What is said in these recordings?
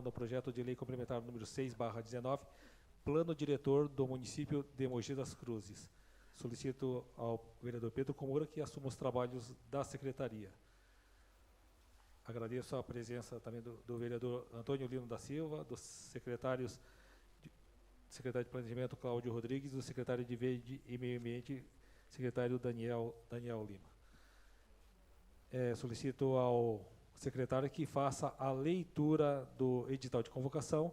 no projeto de lei complementar número 6/19, plano diretor do município de Mogi das Cruzes. Solicito ao vereador Pedro Komura que assuma os trabalhos da secretaria. Agradeço a presença também do vereador Antônio Lino da Silva, dos secretário de Planejamento Cláudio Rodrigues, do secretário de Verde e Meio Ambiente, secretário Daniel Lima. Solicito ao secretário que faça a leitura do edital de convocação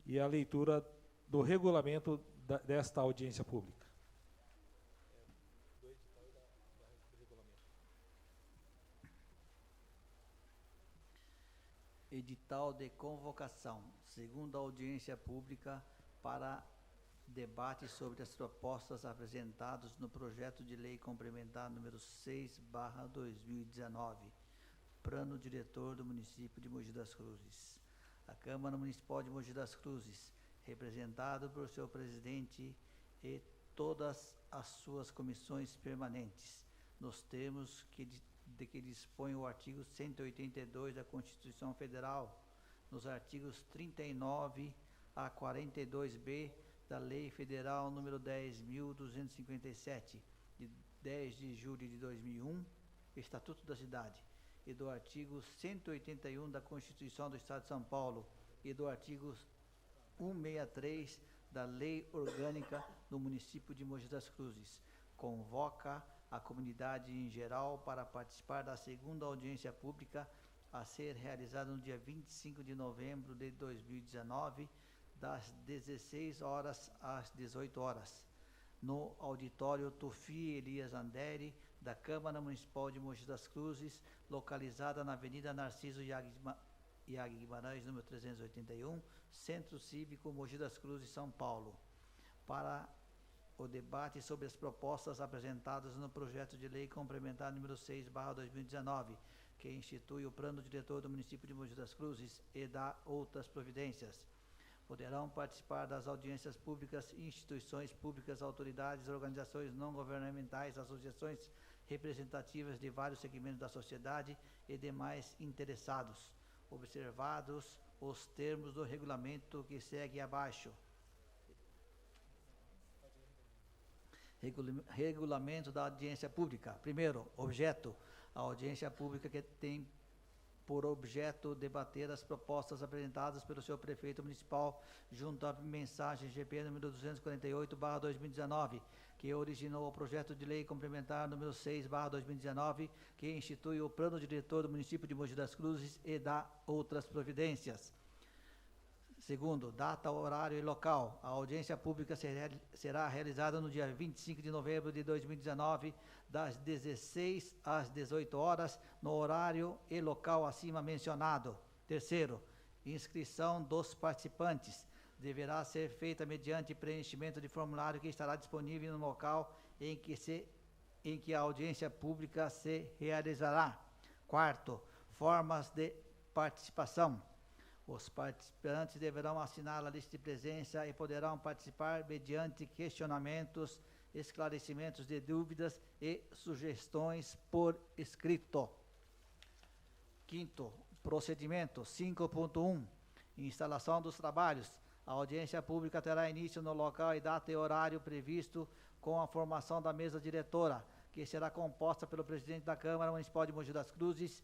e a leitura do regulamento desta audiência pública. Edital de convocação, segunda audiência pública para debate sobre as propostas apresentadas no projeto de lei complementar número 6/2019, plano diretor do município de Mogi das Cruzes. A Câmara Municipal de Mogi das Cruzes, representado por seu presidente e todas as suas comissões permanentes, nos termos de que dispõe o artigo 182 da Constituição Federal, nos artigos 39 a 42b da Lei Federal número 10.257, de 10 de julho de 2001, Estatuto da Cidade, e do artigo 181 da Constituição do Estado de São Paulo e do artigo 163 da Lei Orgânica do município de Mogi das Cruzes, convoca a comunidade em geral para participar da segunda audiência pública a ser realizada no dia 25 de novembro de 2019, das 16 horas às 18 horas, no auditório Tufi Elias Andere, da Câmara Municipal de Mogi das Cruzes, localizada na Avenida Narciso Iag Guimarães, número 381, Centro Cívico, Mogi das Cruzes, São Paulo, para o debate sobre as propostas apresentadas no projeto de lei complementar número 6/2019, que institui o plano diretor do município de Mogi das Cruzes e dá outras providências. Poderão participar das audiências públicas instituições públicas, autoridades, organizações não governamentais, associações representativas de vários segmentos da sociedade e demais interessados, observados os termos do regulamento que segue abaixo. Regulamento da audiência pública. Primeiro, objeto. A audiência pública que tem por objeto debater as propostas apresentadas pelo seu prefeito municipal junto à mensagem GP número 248/2019, que originou o projeto de lei complementar número 6/2019, que institui o plano diretor do município de Mogi das Cruzes e dá outras providências. Segundo, data, horário e local. A audiência pública será realizada no dia 25 de novembro de 2019, das 16 às 18 horas, no horário e local acima mencionado. Terceiro, inscrição dos participantes. Deverá ser feita mediante preenchimento de formulário que estará disponível no local em que a audiência pública se realizará. Quarto, formas de participação. Os participantes deverão assinar a lista de presença e poderão participar mediante questionamentos, esclarecimentos de dúvidas e sugestões por escrito. Quinto, procedimento 5.1, instalação dos trabalhos. A audiência pública terá início no local e data e horário previsto com a formação da mesa diretora, que será composta pelo presidente da Câmara Municipal de Mogi das Cruzes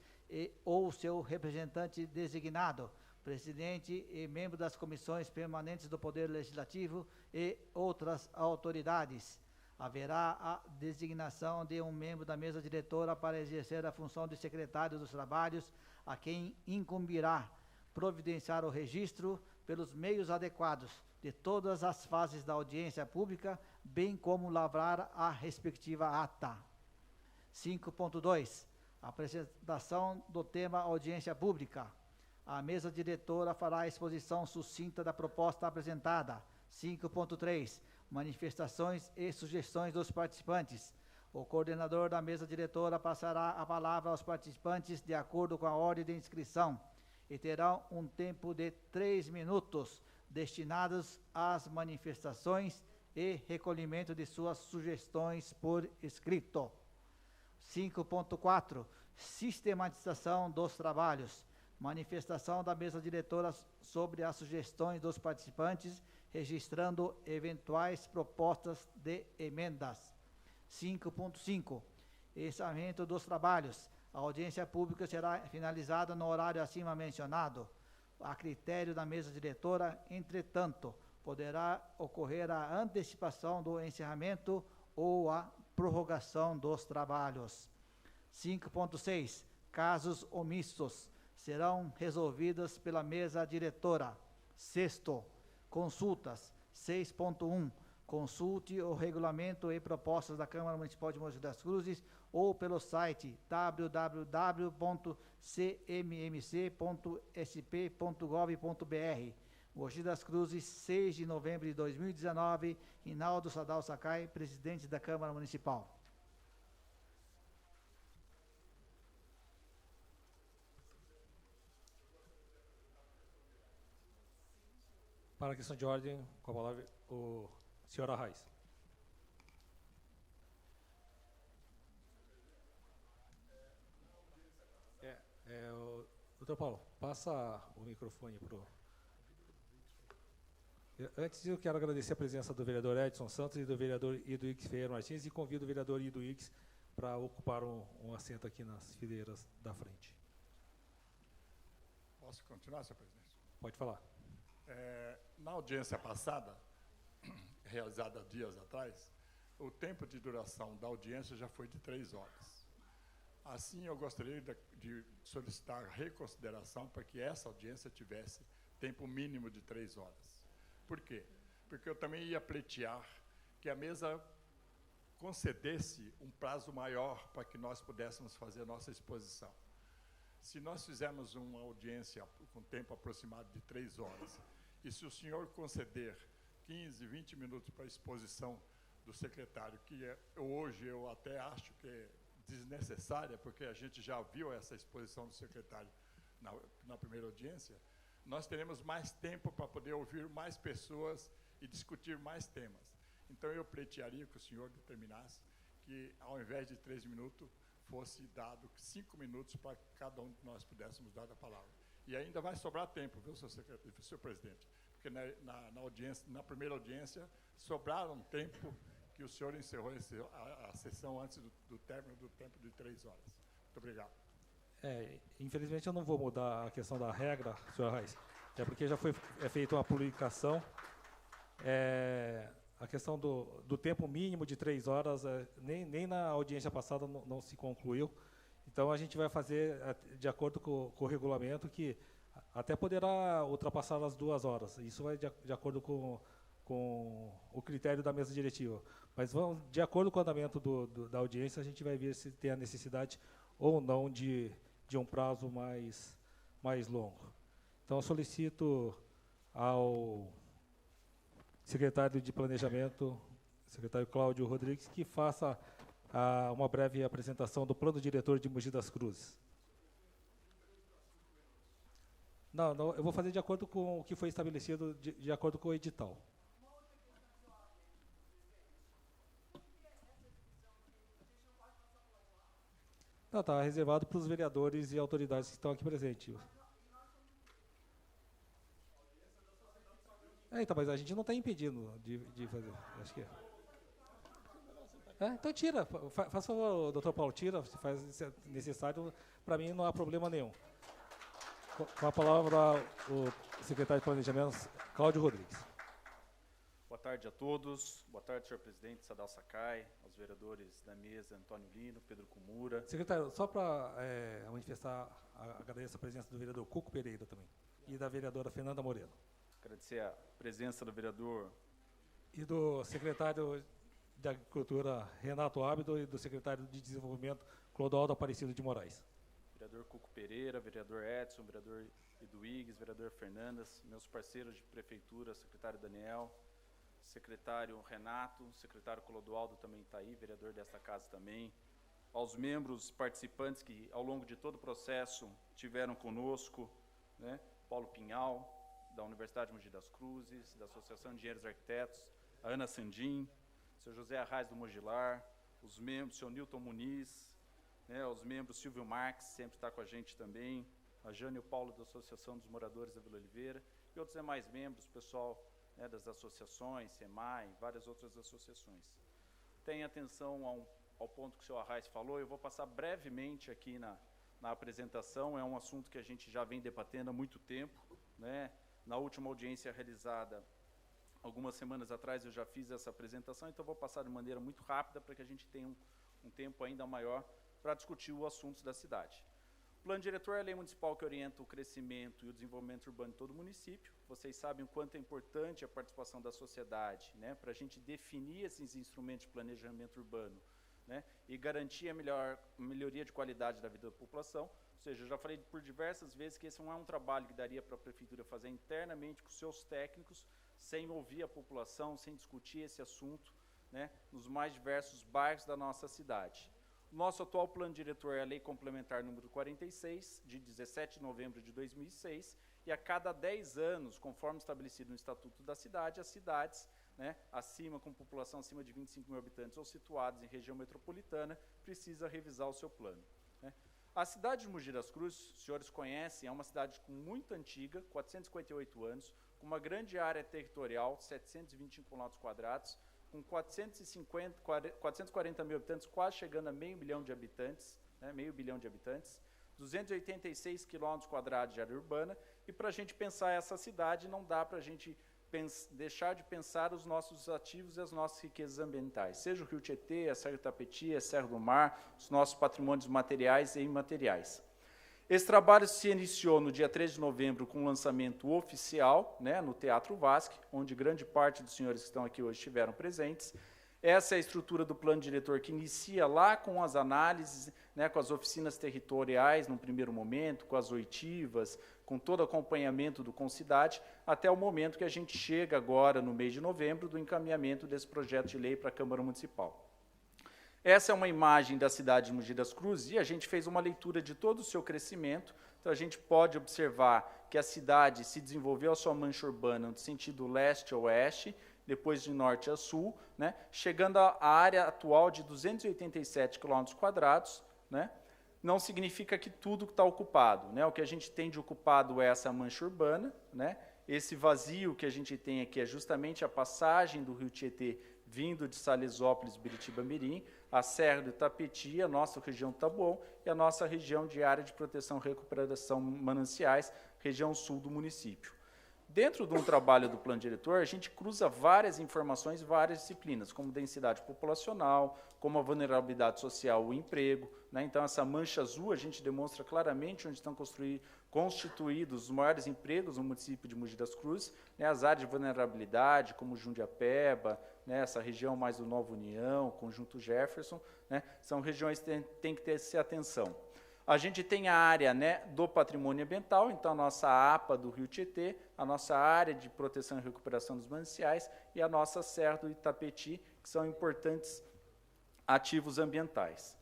ou seu representante designado, presidente e membro das comissões permanentes do Poder Legislativo e outras autoridades. Haverá a designação de um membro da mesa diretora para exercer a função de secretário dos trabalhos, a quem incumbirá providenciar o registro pelos meios adequados de todas as fases da audiência pública, bem como lavrar a respectiva ata. 5.2. Apresentação do tema audiência pública. A mesa diretora fará a exposição sucinta da proposta apresentada. 5.3. Manifestações e sugestões dos participantes. O coordenador da mesa diretora passará a palavra aos participantes de acordo com a ordem de inscrição e terão um tempo de 3 minutos destinados às manifestações e recolhimento de suas sugestões por escrito. 5.4. Sistematização dos trabalhos. Manifestação da mesa diretora sobre as sugestões dos participantes, registrando eventuais propostas de emendas. 5.5. Encerramento dos trabalhos. A audiência pública será finalizada no horário acima mencionado, a critério da mesa diretora. Entretanto, poderá ocorrer a antecipação do encerramento ou a prorrogação dos trabalhos. 5.6. Casos omissos serão resolvidos pela mesa diretora. 6º. Consultas. 6.1. Consulte o regulamento e propostas da Câmara Municipal de Mogi das Cruzes ou pelo site www.cmmc.sp.gov.br. Mogi das Cruzes, 6 de novembro de 2019. Rinaldo Sadal Sakai, presidente da Câmara Municipal. Para a questão de ordem, com a palavra o senhor Arraes. Doutor Paulo, passa o microfone para o... Antes, eu quero agradecer a presença do vereador Edson Santos e do vereador Iduix Ferreira Martins e convido o vereador Iduix para ocupar um assento aqui nas fileiras da frente. Posso continuar, senhor presidente? Pode falar. Na audiência passada, realizada dias atrás, o tempo de duração da audiência já foi de 3 horas. Assim, eu gostaria de solicitar reconsideração para que essa audiência tivesse tempo mínimo de 3 horas. Por quê? Porque eu também ia pleitear que a mesa concedesse um prazo maior para que nós pudéssemos fazer a nossa exposição. Se nós fizermos uma audiência com tempo aproximado de 3 horas, e se o senhor conceder 15, 20 minutos para a exposição do secretário, que hoje eu até acho que é desnecessária, porque a gente já viu essa exposição do secretário na primeira audiência, nós teremos mais tempo para poder ouvir mais pessoas e discutir mais temas. Então, eu pleitearia que o senhor determinasse que, ao invés de 3 minutos, fosse dado 5 minutos para que cada um de nós pudéssemos dar a palavra. E ainda vai sobrar tempo, viu, senhor presidente? Porque na audiência, na primeira audiência, sobraram tempo que o senhor encerrou a sessão antes do término do tempo de 3 horas. Muito obrigado. Infelizmente, eu não vou mudar a questão da regra, senhor Arraes, porque já foi feita uma publicação. A questão do tempo mínimo de 3 horas, nem na audiência passada não se concluiu. Então, a gente vai fazer, de acordo com o regulamento, que até poderá ultrapassar as 2 horas. Isso vai de acordo com o critério da mesa diretiva. Mas, de acordo com o andamento da audiência, a gente vai ver se tem a necessidade ou não de um prazo mais longo. Então, eu solicito ao secretário de Planejamento, secretário Cláudio Rodrigues, que faça uma breve apresentação do plano diretor de Mogi das Cruzes. Não, eu vou fazer de acordo com o que foi estabelecido, de acordo com o edital. Não, está reservado para os vereadores e autoridades que estão aqui presentes. Então, mas a gente não está impedindo de fazer. Acho que então tira. Faça favor, doutor Paulo, tira, se faz necessário. Para mim não há problema nenhum. Com a palavra, o secretário de Planejamento, Cláudio Rodrigues. Boa tarde a todos. Boa tarde, senhor presidente Sadal Sakai, aos vereadores da mesa, Antônio Lino, Pedro Kumura. Secretário, só para manifestar, agradeço a presença do vereador Cuco Pereira também, e da vereadora Fernanda Moreno. Agradecer a presença do vereador... E do secretário de Agricultura, Renato Ábido, e do secretário de Desenvolvimento, Clodoaldo Aparecido de Moraes. Vereador Cuco Pereira, vereador Edson, vereador Iduígues, vereador Fernandas, meus parceiros de prefeitura, secretário Daniel, secretário Renato, secretário Clodoaldo também está aí, vereador desta casa também, aos membros participantes que, ao longo de todo o processo, tiveram conosco, né, Paulo Pinhal, da Universidade de Mogi das Cruzes, da Associação de Engenheiros e Arquitetos, a Ana Sandim, o senhor José Arraes do Mogilar, os membros, o senhor Nilton Muniz, né, os membros Silvio Marques, sempre está com a gente também, a Jane e o Paulo da Associação dos Moradores da Vila Oliveira, e outros demais membros, pessoal, né, das associações, SEMAI, várias outras associações. Tenha atenção ao ponto que o senhor Arraes falou, eu vou passar brevemente aqui na apresentação, é um assunto que a gente já vem debatendo há muito tempo, né? Na última audiência realizada, algumas semanas atrás, eu já fiz essa apresentação, então vou passar de maneira muito rápida para que a gente tenha um tempo ainda maior para discutir os assuntos da cidade. O Plano Diretor é a lei municipal que orienta o crescimento e o desenvolvimento urbano de todo o município. Vocês sabem o quanto é importante a participação da sociedade, né, para a gente definir esses instrumentos de planejamento urbano, né, e garantir a melhoria de qualidade da vida da população. Ou seja, eu já falei por diversas vezes que esse não é um trabalho que daria para a Prefeitura fazer internamente com seus técnicos, sem ouvir a população, sem discutir esse assunto, né, nos mais diversos bairros da nossa cidade. O nosso atual plano diretor é a Lei Complementar número 46, de 17 de novembro de 2006, e a cada 10 anos, conforme estabelecido no Estatuto da Cidade, as cidades, né, com população acima de 25 mil habitantes ou situadas em região metropolitana, precisa revisar o seu plano, né. A cidade de Mogi das Cruzes, os senhores conhecem, é uma cidade muito antiga, 458 anos, com uma grande área territorial, 720 km², com 440 mil habitantes, quase chegando a meio bilhão de habitantes, né, 286 km² de área urbana, e para a gente pensar essa cidade, não dá para a gente deixar de pensar os nossos ativos e as nossas riquezas ambientais, seja o Rio Tietê, a Serra do Itapetí, a Serra do Mar, os nossos patrimônios materiais e imateriais. Esse trabalho se iniciou no dia 3 de novembro com o lançamento oficial, né, no Teatro Vasque, onde grande parte dos senhores que estão aqui hoje estiveram presentes. Essa é a estrutura do plano diretor que inicia lá com as análises, né, com as oficinas territoriais, num primeiro momento, com as oitivas, com todo o acompanhamento do Concidade, até o momento que a gente chega agora, no mês de novembro, do encaminhamento desse projeto de lei para a Câmara Municipal. Essa é uma imagem da cidade de Mogi das Cruzes e a gente fez uma leitura de todo o seu crescimento. Então, a gente pode observar que a cidade se desenvolveu a sua mancha urbana no sentido leste a oeste, depois de norte a sul, né, chegando à área atual de 287 km², né. Não significa que tudo está ocupado, né. O que a gente tem de ocupado é essa mancha urbana, né. Esse vazio que a gente tem aqui é justamente a passagem do Rio Tietê vindo de Salesópolis, Biritiba-Mirim, a Serra do Itapetí, a nossa região do Taboão e a nossa região de área de proteção e recuperação mananciais, região sul do município. Dentro de um trabalho do plano diretor, a gente cruza várias informações, várias disciplinas, como densidade populacional, como a vulnerabilidade social, o emprego, né? Então, essa mancha azul, a gente demonstra claramente onde estão constituídos os maiores empregos no município de Mogi das Cruzes, né? As áreas de vulnerabilidade, como Jundiapeba, né? Essa região mais do Nova União, Conjunto Jefferson, né? São regiões que têm que ter essa atenção. A gente tem a área, né, do patrimônio ambiental, então a nossa APA do Rio Tietê, a nossa área de proteção e recuperação dos mananciais e a nossa Serra do Itapetí, que são importantes ativos ambientais.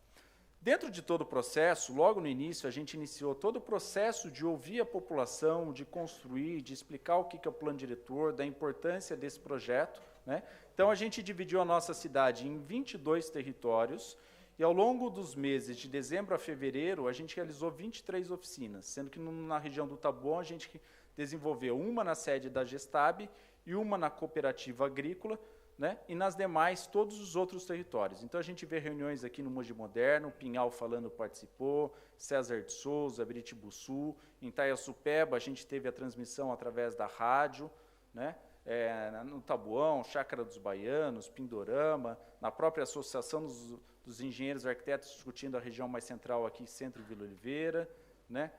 Dentro de todo o processo, logo no início, a gente iniciou todo o processo de ouvir a população, de construir, de explicar o que é o plano diretor, da importância desse projeto, né? Então, a gente dividiu a nossa cidade em 22 territórios, e ao longo dos meses de dezembro a fevereiro, a gente realizou 23 oficinas, sendo que na região do Taboão a gente desenvolveu uma na sede da Gestab e uma na cooperativa agrícola, né, e nas demais todos os outros territórios. Então a gente vê reuniões aqui no Mogi Moderno, Pinhal falando participou, César de Souza, Biritibuçu, em Itaiaçupeba a gente teve a transmissão através da rádio, né, no Taboão, Chácara dos Baianos, Pindorama, na própria Associação dos Engenheiros e Arquitetos discutindo a região mais central aqui, Centro e Vila Oliveira, né?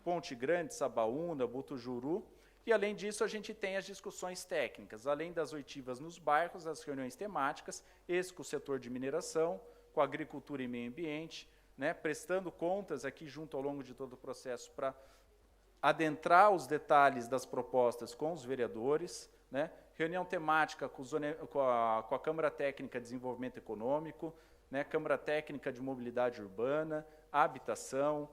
Ponte Grande, Sabaúna, Butujuru, e além disso a gente tem as discussões técnicas, além das oitivas nos bairros, as reuniões temáticas, esse com o setor de mineração, com a agricultura e meio ambiente, né? Prestando contas aqui junto ao longo de todo o processo para adentrar os detalhes das propostas com os vereadores, né? Reunião temática com a Câmara Técnica de Desenvolvimento Econômico, né? Câmara Técnica de Mobilidade Urbana, Habitação,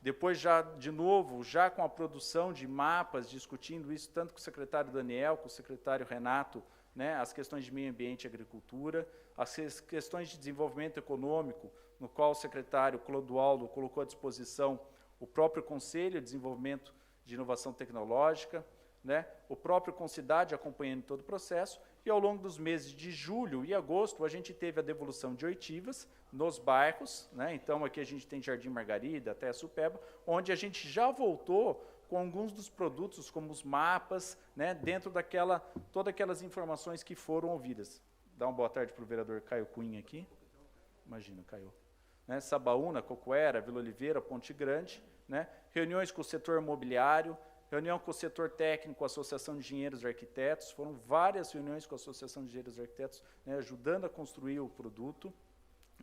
depois já, de novo, já com a produção de mapas, discutindo isso tanto com o secretário Daniel, com o secretário Renato, né? As questões de meio ambiente e agricultura, as questões de desenvolvimento econômico, no qual o secretário Clodoaldo colocou à disposição o próprio Conselho de Desenvolvimento de Inovação Tecnológica, né, o próprio Concidade acompanhando todo o processo, e ao longo dos meses de julho e agosto, a gente teve a devolução de oitivas nos bairros, né, então aqui a gente tem Jardim Margarida, até a Supeba, onde a gente já voltou com alguns dos produtos, como os mapas, né, dentro todas aquelas informações que foram ouvidas. Dá uma boa tarde para o vereador Caio Cunha aqui. Imagina, Caio. Né, Sabaúna, Cocoera, Vila Oliveira, Ponte Grande, né, reuniões com o setor imobiliário, reunião com o setor técnico, a Associação de Engenheiros e Arquitetos, foram várias reuniões com a Associação de Engenheiros e Arquitetos, né, ajudando a construir o produto,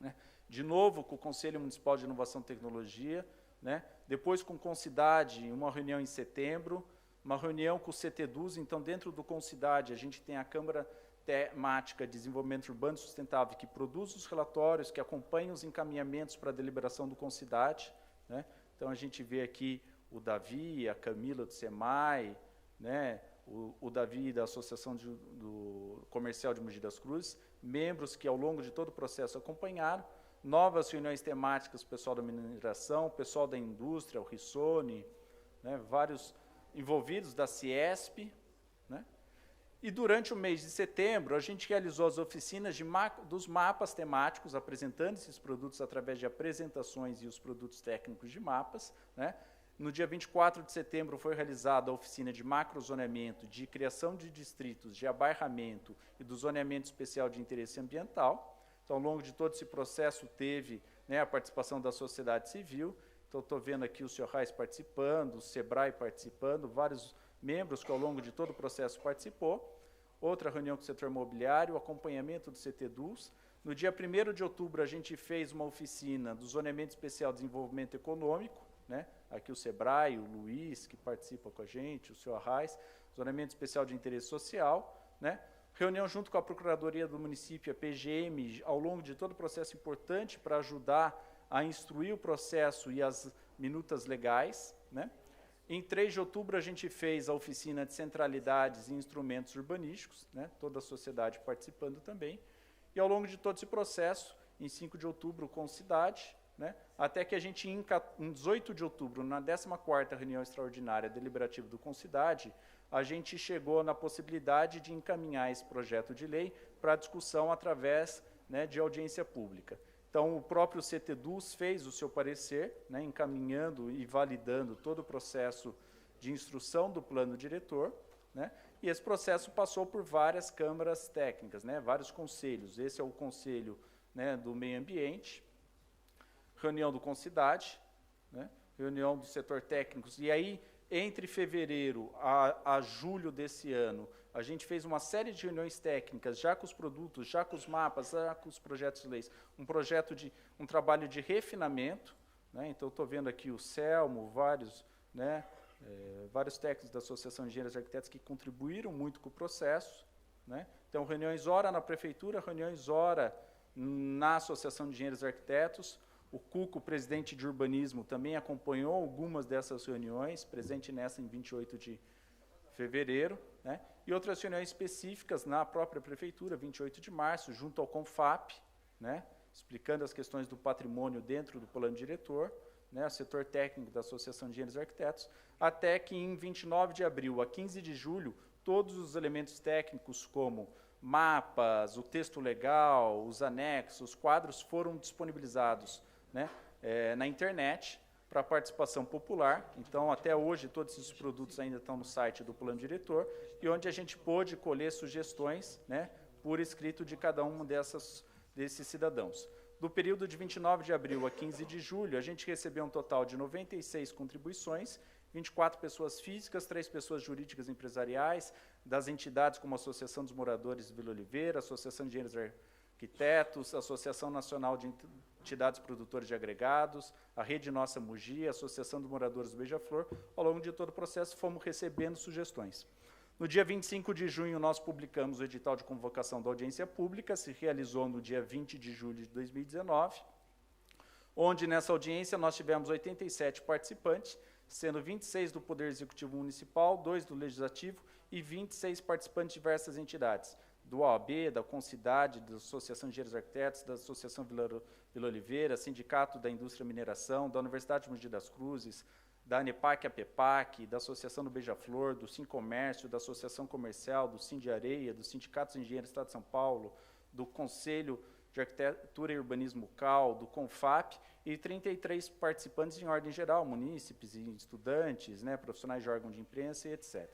né, de novo com o Conselho Municipal de Inovação e Tecnologia, né, depois com o Concidade, uma reunião em setembro, uma reunião com o CTDUS, então dentro do Concidade a gente tem a Câmara Temática de Desenvolvimento Urbano Sustentável, que produz os relatórios, que acompanha os encaminhamentos para a deliberação do Concidade, né, então a gente vê aqui o Davi, a Camila do SEMAI, né, o Davi da Associação do Comercial de Mogi das Cruzes, membros que ao longo de todo o processo acompanharam, novas reuniões temáticas, o pessoal da mineração, o pessoal da indústria, o Rissone, né, vários envolvidos da Ciesp, né, e durante o mês de setembro a gente realizou as oficinas dos mapas temáticos, apresentando esses produtos através de apresentações e os produtos técnicos de mapas, né. No dia 24 de setembro foi realizada a oficina de macrozoneamento, de criação de distritos, de abairramento e do zoneamento especial de interesse ambiental. Então, ao longo de todo esse processo, teve, né, a participação da sociedade civil. Então, estou vendo aqui o senhor Reis participando, o SEBRAE participando, vários membros que ao longo de todo o processo participou. Outra reunião com o setor imobiliário, acompanhamento do CTDUS. No dia 1º de outubro, a gente fez uma oficina do zoneamento especial de desenvolvimento econômico, né? Aqui o SEBRAE, o Luiz, que participa com a gente, o senhor Arraes, zoneamento especial de interesse social, né? Reunião junto com a Procuradoria do Município, a PGM, ao longo de todo o processo importante para ajudar a instruir o processo e as minutas legais, né? Em 3 de outubro, a gente fez a oficina de centralidades e instrumentos urbanísticos, né? Toda a sociedade participando também. E ao longo de todo esse processo, em 5 de outubro, com cidade, né, até que a gente, em 18 de outubro, na 14ª reunião extraordinária deliberativa do Concidade, a gente chegou na possibilidade de encaminhar esse projeto de lei para discussão através, né, de audiência pública. Então, o próprio CTDUS fez o seu parecer, né, encaminhando e validando todo o processo de instrução do plano diretor, né, e esse processo passou por várias câmaras técnicas, né, vários conselhos. Esse é o Conselho, né, do Meio Ambiente, reunião do Concidade, né, reunião do setor técnico. E aí, entre fevereiro a julho desse ano, a gente fez uma série de reuniões técnicas, já com os produtos, já com os mapas, já com os projetos de leis, um trabalho de refinamento, né, então estou vendo aqui o Selmo, vários, né, vários técnicos da Associação de Engenheiros e Arquitetos que contribuíram muito com o processo, né, então reuniões ora na Prefeitura, reuniões ora na Associação de Engenheiros e Arquitetos. O Cuco, presidente de urbanismo, também acompanhou algumas dessas reuniões, presente nessa em 28 de fevereiro, né? E outras reuniões específicas na própria Prefeitura, 28 de março, junto ao CONFAP, né? Explicando as questões do patrimônio dentro do plano diretor, né? O setor técnico da Associação de Engenheiros e Arquitetos, até que em 29 de abril a 15 de julho, todos os elementos técnicos, como mapas, o texto legal, os anexos, os quadros, foram disponibilizados, né, na internet para participação popular. Então, até hoje, todos esses produtos ainda estão no site do plano diretor, e onde a gente pôde colher sugestões, né, por escrito de cada um desses cidadãos. Do período de 29 de abril a 15 de julho, a gente recebeu um total de 96 contribuições, 24 pessoas físicas, 3 pessoas jurídicas e empresariais, das entidades como a Associação dos Moradores de Vila Oliveira, Associação de Engenheiros e Arquitetos, Associação Nacional de Entidades Produtoras de Agregados, a Rede Nossa Mogi, a Associação dos Moradores do Beija-Flor. Ao longo de todo o processo, fomos recebendo sugestões. No dia 25 de junho, nós publicamos o edital de convocação da audiência pública, se realizou no dia 20 de julho de 2019, onde nessa audiência nós tivemos 87 participantes, sendo 26 do Poder Executivo Municipal, 2 do Legislativo e 26 participantes de diversas entidades, do OAB, da Concidade, da Associação de Engenheiros e Arquitetos, da Associação Vila Oliveira, Sindicato da Indústria e Mineração, da Universidade de Mogi das Cruzes, da ANEPAC, APEPAC, da Associação do Beija-Flor, do Sincomércio, da Associação Comercial, do Sindiareia, do Sindicato dos Engenheiros do Estado de São Paulo, do Conselho de Arquitetura e Urbanismo CAL, do CONFAP, e 33 participantes em ordem geral, munícipes e estudantes, né, profissionais de órgão de imprensa e etc.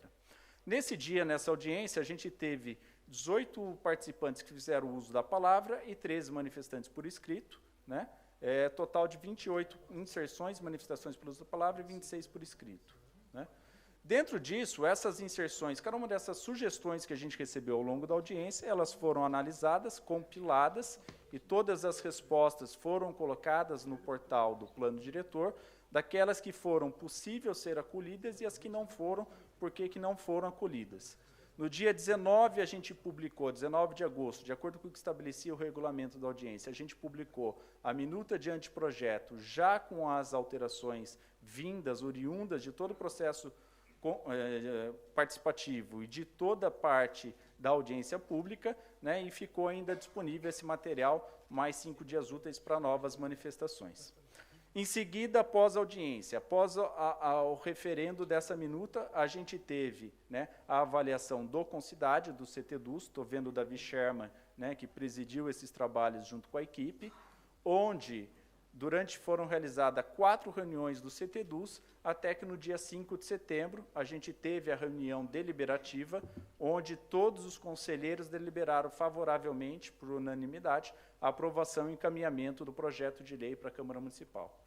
Nesse dia, nessa audiência, a gente teve 18 participantes que fizeram uso da palavra e 13 manifestantes por escrito, né? Total de 28 inserções, manifestações pelo uso da palavra e 26 por escrito, né? Dentro disso, essas inserções, cada uma dessas sugestões que a gente recebeu ao longo da audiência, elas foram analisadas, compiladas, e todas as respostas foram colocadas no portal do plano diretor, daquelas que foram possíveis ser acolhidas e as que não foram, porque que não foram acolhidas. No dia 19, a gente publicou, 19 de agosto, de acordo com o que estabelecia o regulamento da audiência, a gente publicou a minuta de anteprojeto, já com as alterações vindas, oriundas de todo o processo participativo e de toda a parte da audiência pública, né, e ficou ainda disponível esse material, mais 5 dias úteis para novas manifestações. Em seguida, após a audiência, após o referendo dessa minuta, a gente teve, né, a avaliação do Concidade, do CTDUS, estou vendo o Davi Sherman, né, que presidiu esses trabalhos junto com a equipe, onde foram realizadas 4 reuniões do CTDUS, até que no dia 5 de setembro, a gente teve a reunião deliberativa, onde todos os conselheiros deliberaram favoravelmente, por unanimidade, a aprovação e encaminhamento do projeto de lei para a Câmara Municipal.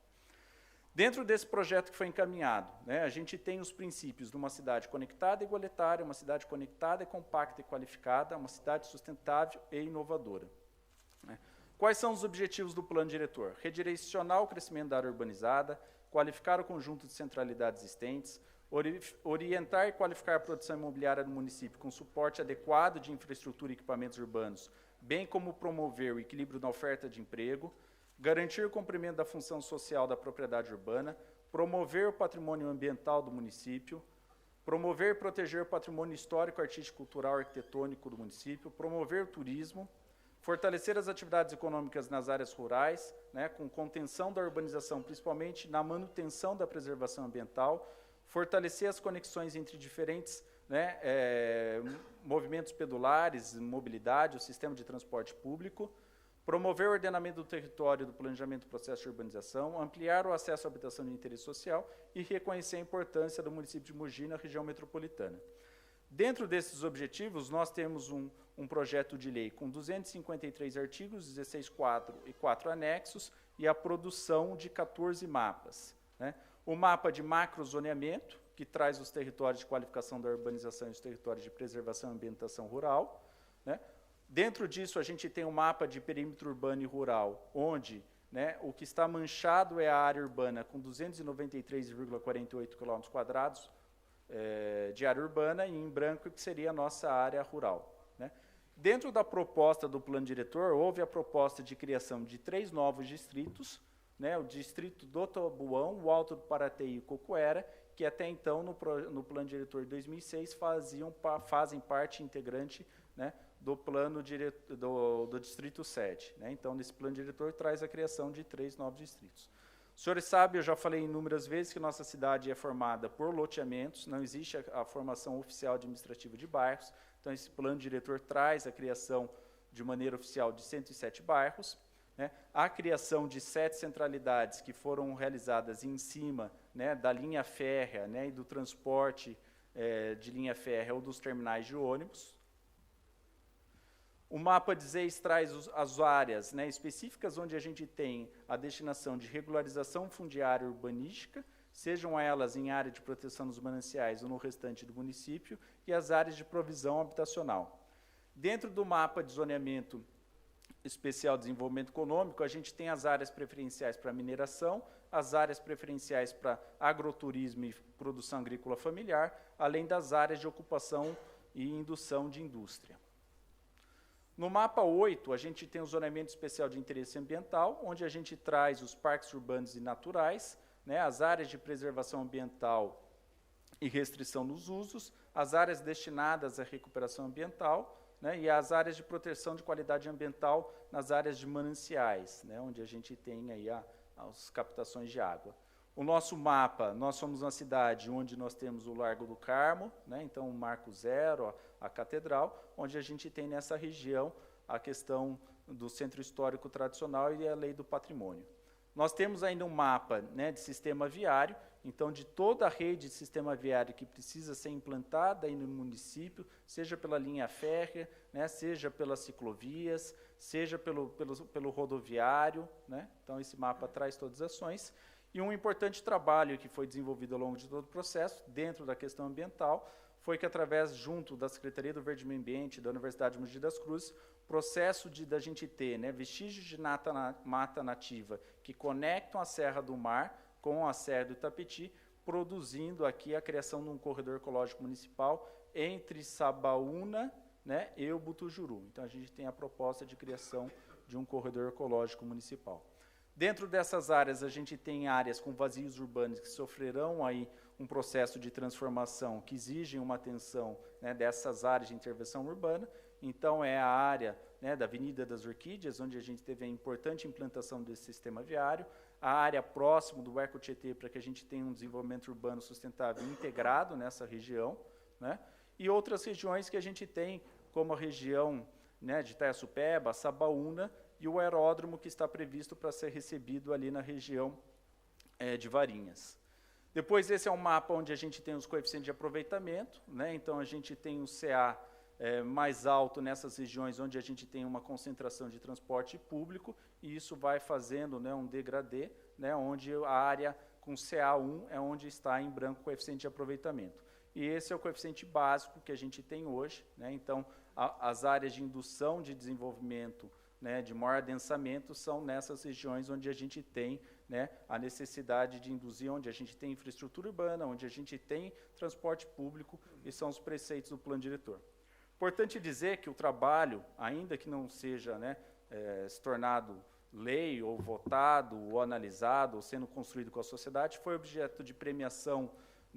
Dentro desse projeto que foi encaminhado, né, a gente tem os princípios de uma cidade conectada e igualitária, uma cidade conectada e compacta e qualificada, uma cidade sustentável e inovadora, né. Quais são os objetivos do plano diretor? Redirecionar o crescimento da área urbanizada, qualificar o conjunto de centralidades existentes, orientar e qualificar a produção imobiliária do município com suporte adequado de infraestrutura e equipamentos urbanos, bem como promover o equilíbrio na oferta de emprego, garantir o cumprimento da função social da propriedade urbana, promover o patrimônio ambiental do município, promover e proteger o patrimônio histórico, artístico, cultural e arquitetônico do município, promover o turismo, fortalecer as atividades econômicas nas áreas rurais, né, com contenção da urbanização, principalmente na manutenção da preservação ambiental, fortalecer as conexões entre diferentes, né, movimentos pedulares, mobilidade, o sistema de transporte público, promover o ordenamento do território do planejamento do processo de urbanização, ampliar o acesso à habitação de interesse social e reconhecer a importância do município de Mogi na região metropolitana. Dentro desses objetivos, nós temos um projeto de lei com 253 artigos, 16 quadros e 4 anexos, e a produção de 14 mapas, né? O mapa de macrozoneamento, que traz os territórios de qualificação da urbanização e os territórios de preservação e ambientação rural, né? Dentro disso, a gente tem um mapa de perímetro urbano e rural, onde, né, o que está manchado é a área urbana com 293,48 km², de área urbana, e em branco que seria a nossa área rural, né? Dentro da proposta do plano diretor, houve a proposta de criação de 3 novos distritos, né, o distrito do Tabuão, o Alto do Paraty e o Cocoera, que até então, no plano diretor de 2006, fazem parte integrante, né, do plano do distrito 7. Né? Então, nesse plano diretor, traz a criação de 3 novos distritos. Os senhores sabem, eu já falei inúmeras vezes, que nossa cidade é formada por loteamentos, não existe a formação oficial administrativa de bairros, então esse plano diretor traz a criação de maneira oficial de 107 bairros, né? A criação de 7 centralidades que foram realizadas em cima, né, da linha férrea, né, e do transporte de linha férrea ou dos terminais de ônibus. O mapa de ZEIS traz as áreas, né, específicas onde a gente tem a destinação de regularização fundiária urbanística, sejam elas em área de proteção dos mananciais ou no restante do município, e as áreas de provisão habitacional. Dentro do mapa de zoneamento especial de desenvolvimento econômico, a gente tem as áreas preferenciais para mineração, as áreas preferenciais para agroturismo e produção agrícola familiar, além das áreas de ocupação e indução de indústria. No mapa 8, a gente tem o zoneamento especial de interesse ambiental, onde a gente traz os parques urbanos e naturais, né, as áreas de preservação ambiental e restrição nos usos, as áreas destinadas à recuperação ambiental, né, e as áreas de proteção de qualidade ambiental nas áreas de mananciais, né, onde a gente tem aí as captações de água. O nosso mapa, nós somos uma cidade onde nós temos o Largo do Carmo, né, então o Marco Zero, a Catedral, onde a gente tem nessa região a questão do centro histórico tradicional e a lei do patrimônio. Nós temos ainda um mapa, né, de sistema viário, então de toda a rede de sistema viário que precisa ser implantada aí no município, seja pela linha férrea, né, seja pelas ciclovias, seja pelo rodoviário, né, então esse mapa traz todas as ações. E um importante trabalho que foi desenvolvido ao longo de todo o processo, dentro da questão ambiental, foi que através, junto da Secretaria do Verde e Meio Ambiente da Universidade de Mogi das Cruzes, processo da gente ter, né, vestígios de mata nativa que conectam a Serra do Mar com a Serra do Itapetí, produzindo aqui a criação de um corredor ecológico municipal entre Sabaúna, né, e o Butujuru. Então, a gente tem a proposta de criação de um corredor ecológico municipal. Dentro dessas áreas, a gente tem áreas com vazios urbanos que sofrerão aí um processo de transformação que exigem uma atenção, né, dessas áreas de intervenção urbana. Então, é a área, né, da Avenida das Orquídeas, onde a gente teve a importante implantação desse sistema viário, a área próxima do Eco Tietê, para que a gente tenha um desenvolvimento urbano sustentável integrado nessa região, né, e outras regiões que a gente tem, como a região, né, de Itaiaçupeba, Sabaúna, e o aeródromo que está previsto para ser recebido ali na região de Varinhas. Depois, esse é um mapa onde a gente tem os coeficientes de aproveitamento, né? Então, a gente tem um CA mais alto nessas regiões onde a gente tem uma concentração de transporte público, e isso vai fazendo, né, um degradê, né, onde a área com CA1 é onde está em branco o coeficiente de aproveitamento. E esse é o coeficiente básico que a gente tem hoje, né? Então, as áreas de indução de desenvolvimento, né, de maior adensamento são nessas regiões onde a gente tem, né, a necessidade de induzir, onde a gente tem infraestrutura urbana, onde a gente tem transporte público, e são os preceitos do plano diretor. Importante dizer que o trabalho, ainda que não seja, né, se tornado lei, ou votado, ou analisado, ou sendo construído com a sociedade, foi objeto de premiação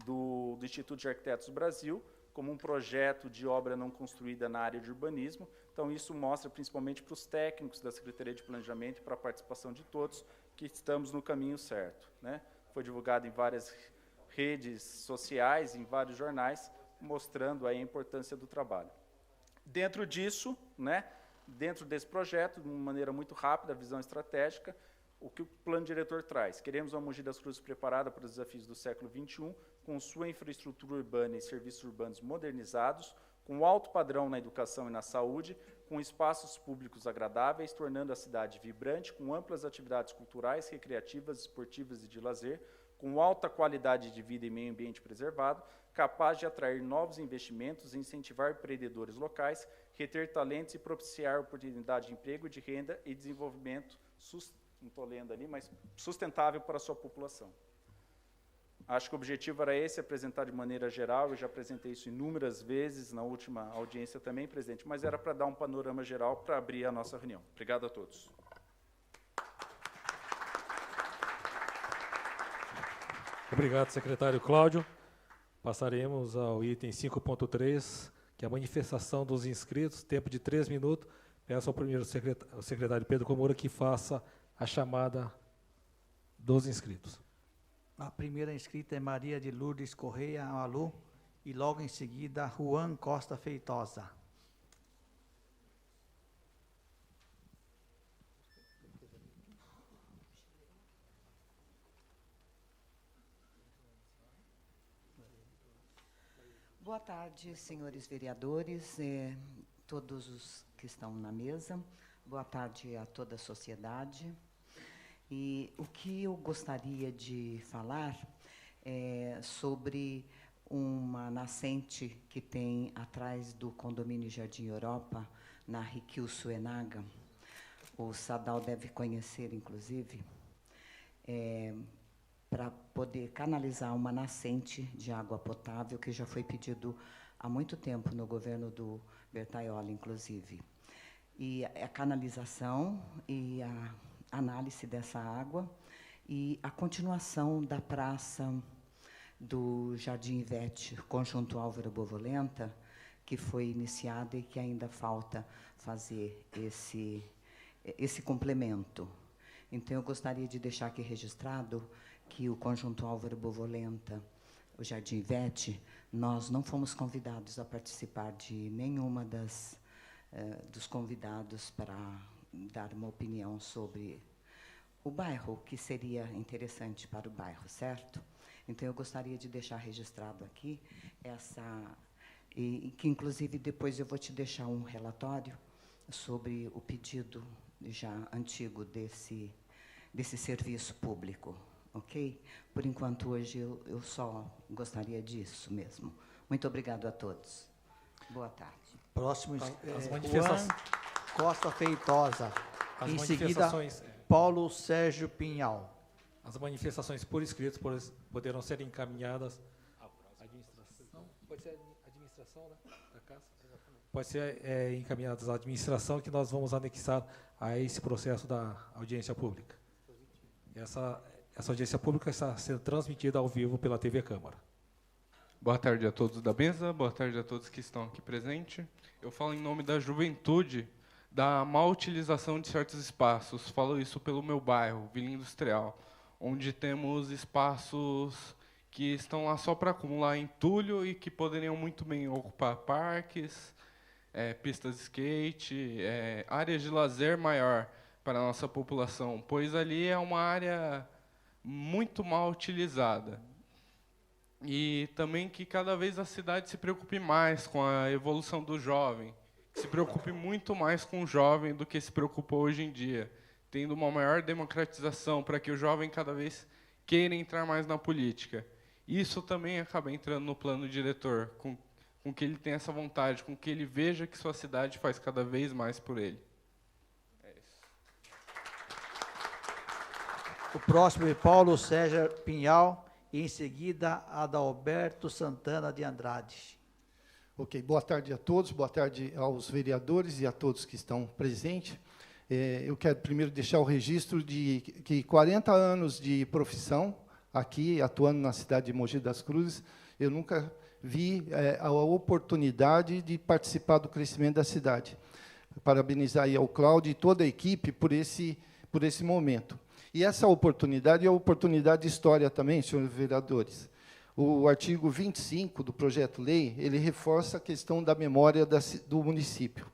do Instituto de Arquitetos do Brasil, como um projeto de obra não construída na área de urbanismo. Então, isso mostra, principalmente para os técnicos da Secretaria de Planejamento e para a participação de todos, que estamos no caminho certo, né? Foi divulgado em várias redes sociais, em vários jornais, mostrando aí a importância do trabalho. Dentro disso, né, dentro desse projeto, de uma maneira muito rápida, a visão estratégica, o que o plano diretor traz? Queremos uma Mogi das Cruzes preparada para os desafios do século XXI, com sua infraestrutura urbana e serviços urbanos modernizados, com alto padrão na educação e na saúde, com espaços públicos agradáveis, tornando a cidade vibrante, com amplas atividades culturais, recreativas, esportivas e de lazer, com alta qualidade de vida e meio ambiente preservado, capaz de atrair novos investimentos, incentivar empreendedores locais, reter talentos e propiciar oportunidade de emprego, de renda e desenvolvimento, não estou lendo ali, mas sustentável para a sua população. Acho que o objetivo era esse, apresentar de maneira geral. Eu já apresentei isso inúmeras vezes, na última audiência também, presidente, mas era para dar um panorama geral para abrir a nossa reunião. Obrigado a todos. Obrigado, secretário Cláudio. Passaremos ao item 5.3, que é a manifestação dos inscritos, tempo de 3 minutos. Peço ao primeiro secretário Pedro Komura que faça a chamada dos inscritos. A primeira inscrita é Maria de Lourdes Correia Amalu, e logo em seguida, Juan Costa Feitosa. Boa tarde, senhores vereadores, todos os que estão na mesa. Boa tarde a toda a sociedade. E o que eu gostaria de falar é sobre uma nascente que tem atrás do condomínio Jardim Europa, na Rikyu Suenaga. O Sadal deve conhecer, inclusive, para poder canalizar uma nascente de água potável, que já foi pedido há muito tempo no governo do Bertaioli, inclusive. E a canalização e a análise dessa água e a continuação da praça do Jardim Ivete, Conjunto Álvaro Bovolenta, que foi iniciada e que ainda falta fazer esse complemento. Então, eu gostaria de deixar aqui registrado que o Conjunto Álvaro Bovolenta, o Jardim Ivete, nós não fomos convidados a participar de nenhuma dos convidados para dar uma opinião sobre o bairro, que seria interessante para o bairro, certo? Então, eu gostaria de deixar registrado aqui e que, inclusive, depois eu vou te deixar um relatório sobre o pedido já antigo desse serviço público, ok? Por enquanto, hoje, eu só gostaria disso mesmo. Muito obrigado a todos. Boa tarde. Próximo, As manifestações. Juan Costa Feitosa. As Em seguida, manifestações, Paulo Sérgio Pinhal. as manifestações por escrito poderão ser encaminhadas à administração. Pode ser a administração, né, da casa? Pode ser encaminhadas à administração, que nós vamos anexar a esse processo da audiência pública. Essa audiência pública está sendo transmitida ao vivo pela TV Câmara. Boa tarde a todos da mesa, boa tarde a todos que estão aqui presentes. Eu falo em nome da juventude, da má utilização de certos espaços. Falo isso pelo meu bairro, Vila Industrial, onde temos espaços que estão lá só para acumular entulho e que poderiam muito bem ocupar parques, pistas de skate, áreas de lazer maior para a nossa população, pois ali é uma área muito mal utilizada. E também que cada vez a cidade se preocupe mais com a evolução do jovem, que se preocupe muito mais com o jovem do que se preocupa hoje em dia, tendo uma maior democratização para que o jovem cada vez queira entrar mais na política. Isso também acaba entrando no plano diretor, com que ele tenha essa vontade, com que ele veja que sua cidade faz cada vez mais por ele. É isso. O próximo é Paulo Sérgio Pinhal. E, em seguida, Adalberto Santana de Andrade. Ok, boa tarde a todos, boa tarde aos vereadores e a todos que estão presentes. Eu quero primeiro deixar o registro de que 40 anos de profissão aqui, atuando na cidade de Mogi das Cruzes, eu nunca vi a oportunidade de participar do crescimento da cidade. Parabenizar aí ao Cláudio e toda a equipe por esse momento. E essa oportunidade é a oportunidade de história também, senhores vereadores. O artigo 25 do projeto-lei, ele reforça a questão da memória do município.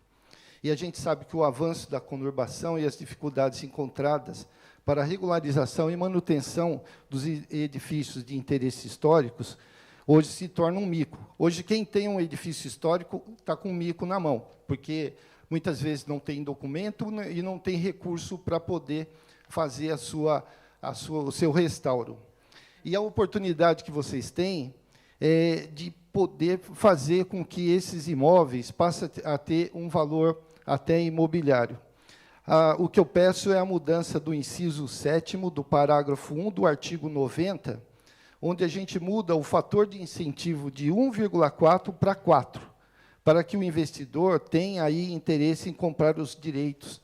E a gente sabe que o avanço da conurbação e as dificuldades encontradas para a regularização e manutenção dos edifícios de interesse históricos, hoje se torna um mico. Hoje, quem tem um edifício histórico está com um mico na mão, porque muitas vezes não tem documento e não tem recurso para poder fazer o seu restauro. E a oportunidade que vocês têm é de poder fazer com que esses imóveis passem a ter um valor até imobiliário. O que eu peço é a mudança do inciso 7º do parágrafo 1 do artigo 90, onde a gente muda o fator de incentivo de 1,4 para 4, para que o investidor tenha aí interesse em comprar os direitos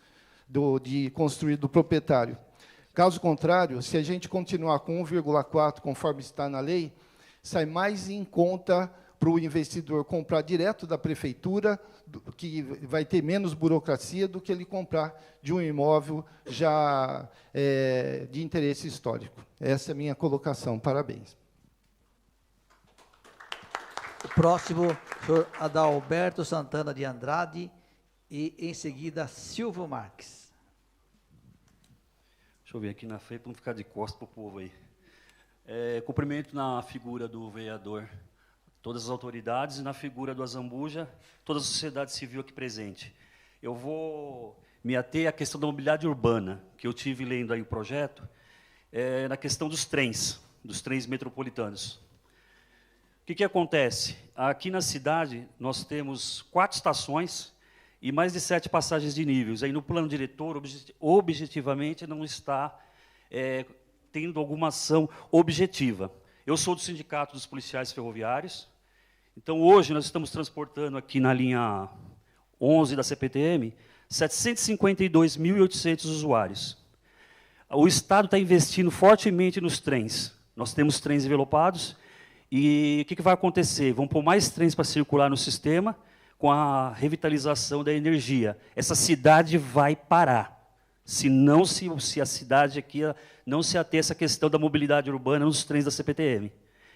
de construir do proprietário. Caso contrário, se a gente continuar com 1,4, conforme está na lei, sai mais em conta para o investidor comprar direto da prefeitura, que vai ter menos burocracia do que ele comprar de um imóvel já de interesse histórico. Essa é a minha colocação. Parabéns. O próximo, senhor Adalberto Santana de Andrade, e, em seguida, Silvio Marques. Deixa eu ver aqui na frente, para não ficar de costas para o povo aí. Cumprimento na figura do vereador todas as autoridades e na figura do Azambuja, toda a sociedade civil aqui presente. Eu vou me ater à questão da mobilidade urbana, que eu tive lendo aí o projeto, na questão dos trens metropolitanos. O que acontece? Aqui na cidade, nós temos 4 estações e mais de 7 passagens de níveis. Aí, no plano diretor, objetivamente, não está tendo alguma ação objetiva. Eu sou do Sindicato dos Policiais Ferroviários. Então, hoje, nós estamos transportando aqui na linha 11 da CPTM 752.800 usuários. O Estado está investindo fortemente nos trens. Nós temos trens envelopados. E o que vai acontecer? Vão pôr mais trens para circular no sistema, com a revitalização da energia. Essa cidade vai parar. Se a cidade aqui não se ater a essa questão da mobilidade urbana nos trens da CPTM.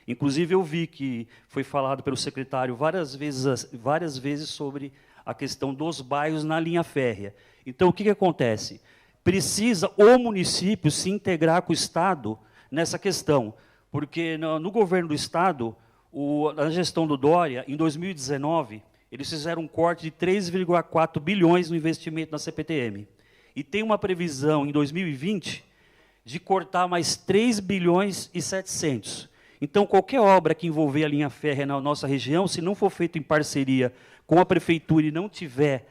Inclusive, eu vi que foi falado pelo secretário várias vezes sobre a questão dos bairros na linha férrea. Então, o que acontece? Precisa o município se integrar com o Estado nessa questão, porque no governo do Estado, na gestão do Dória, em 2019, eles fizeram um corte de 3,4 bilhões no investimento na CPTM. E tem uma previsão, em 2020, de cortar mais 3 bilhões e 700. Então, qualquer obra que envolver a linha férrea na nossa região, se não for feito em parceria com a prefeitura e não tiver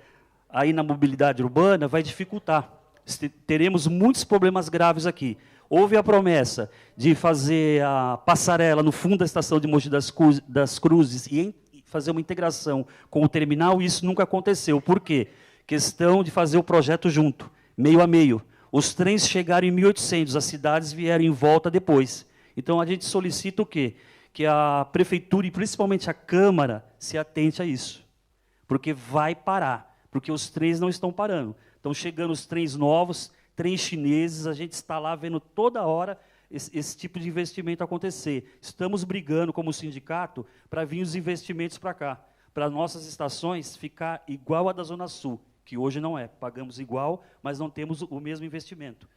aí na mobilidade urbana, vai dificultar. Teremos muitos problemas graves aqui. Houve a promessa de fazer a passarela no fundo da estação de Mogi das Cruzes e fazer uma integração com o terminal, e isso nunca aconteceu. Por quê? Questão de fazer o projeto junto, meio a meio. Os trens chegaram em 1800, as cidades vieram em volta depois. Então, a gente solicita o quê? Que a prefeitura e principalmente a Câmara se atente a isso. Porque vai parar, porque os trens não estão parando. Estão chegando os trens novos, trens chineses, a gente está lá vendo toda hora esse tipo de investimento acontecer. Estamos brigando como sindicato para vir os investimentos para cá, para nossas estações ficar igual a da Zona Sul, que hoje não é. Pagamos igual, mas não temos o mesmo investimento.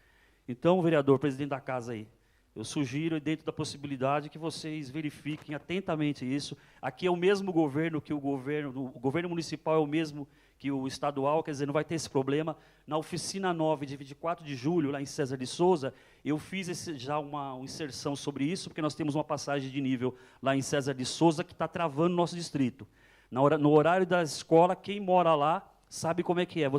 Então, vereador, presidente da casa aí, eu sugiro, dentro da possibilidade, que vocês verifiquem atentamente isso. Aqui é o mesmo governo que o governo municipal é o mesmo que o estadual, quer dizer, não vai ter esse problema. Na oficina 9, de 24 de julho, lá em César de Souza, eu fiz já uma inserção sobre isso, porque nós temos uma passagem de nível lá em César de Souza que está travando o nosso distrito. No horário da escola, quem mora lá sabe como é que é. O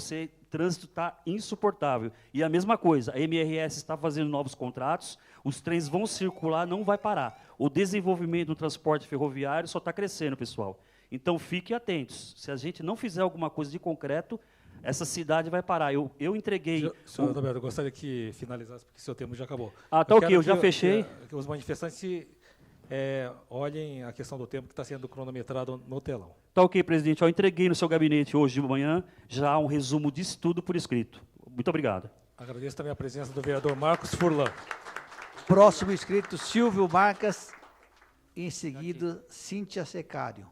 trânsito está insuportável. E a mesma coisa, a MRS está fazendo novos contratos, os trens vão circular, não vai parar. O desenvolvimento do transporte ferroviário só está crescendo, pessoal. Então, fiquem atentos. Se a gente não fizer alguma coisa de concreto, essa cidade vai parar. Eu entreguei... Senhor Roberto, eu gostaria que finalizasse, porque seu tempo já acabou. Ah, tá ok, eu já fechei. Que os manifestantes olhem a questão do tempo que está sendo cronometrado no telão. Tá ok, presidente. Eu entreguei no seu gabinete hoje de manhã já um resumo disso tudo por escrito. Muito obrigado. Agradeço também a presença do vereador Marcos Furlan. Próximo inscrito, Silvio Marcas, em seguida, Cíntia Secário.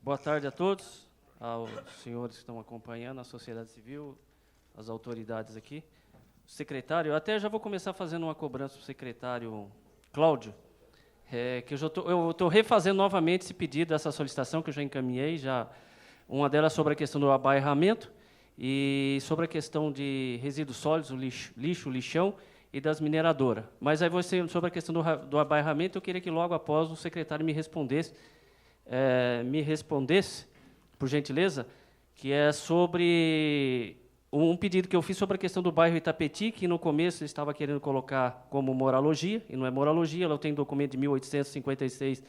Boa tarde a todos, aos senhores que estão acompanhando, a sociedade civil, as autoridades aqui. O secretário, eu até já vou começar fazendo uma cobrança para o secretário Cláudio, que eu estou refazendo novamente esse pedido, essa solicitação que eu já encaminhei, uma delas sobre a questão do abairramento e sobre a questão de resíduos sólidos, o lixo, lixão, e das mineradoras. Mas aí sobre a questão do abairramento, eu queria que logo após o secretário me respondesse, por gentileza, que é sobre um pedido que eu fiz sobre a questão do bairro Itapetí, que no começo ele estava querendo colocar como moralogia, e não é moralogia, ela tem documento de 1856,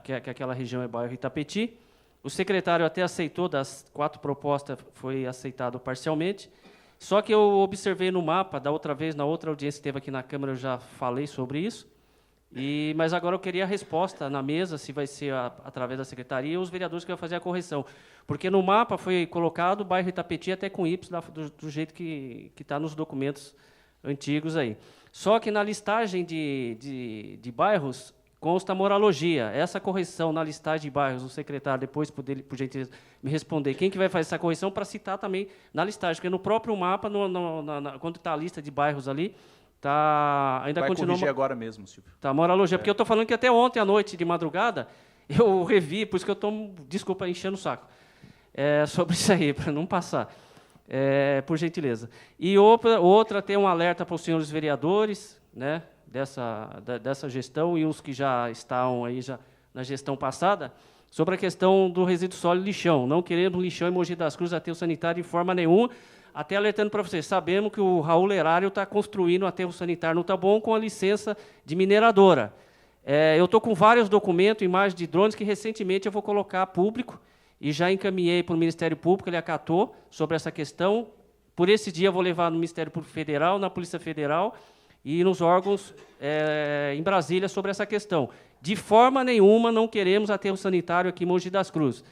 que aquela região é bairro Itapetí. O secretário até aceitou, das 4 propostas, foi aceitado parcialmente. Só que eu observei no mapa, da outra vez, na outra audiência que teve aqui na Câmara, eu já falei sobre isso, mas agora eu queria a resposta na mesa, se vai ser através da secretaria, e os vereadores que vão fazer a correção. Porque no mapa foi colocado o bairro Itapetí até com Y, do jeito que está nos documentos antigos aí. Só que na listagem de bairros consta moralogia. Essa correção na listagem de bairros, o secretário, depois, por gentileza, me responder quem que vai fazer essa correção para citar também na listagem, porque no próprio mapa, quando está a lista de bairros ali, ainda vai continua... corrigir agora mesmo, Silvio. Tá, moralogia, porque eu estou falando que até ontem à noite, de madrugada, eu revi, por isso que eu estou, desculpa, enchendo o saco, sobre isso aí, para não passar, por gentileza. E outra tem um alerta para os senhores vereadores, né, dessa gestão e os que já estão aí na gestão passada, sobre a questão do resíduo sólido lixão. Não querendo lixão em Mogi das Cruzes aterro sanitário de forma nenhuma, até alertando para vocês. Sabemos que o Raul Lerário está construindo um aterro sanitário no Taboão com a licença de mineradora. Eu estou com vários documentos, imagens de drones, que recentemente eu vou colocar a público, e já encaminhei para o Ministério Público, ele acatou sobre essa questão. Por esse dia eu vou levar no Ministério Público Federal, na Polícia Federal, e nos órgãos em Brasília sobre essa questão. De forma nenhuma não queremos aterro sanitário aqui em Mogi das Cruzes.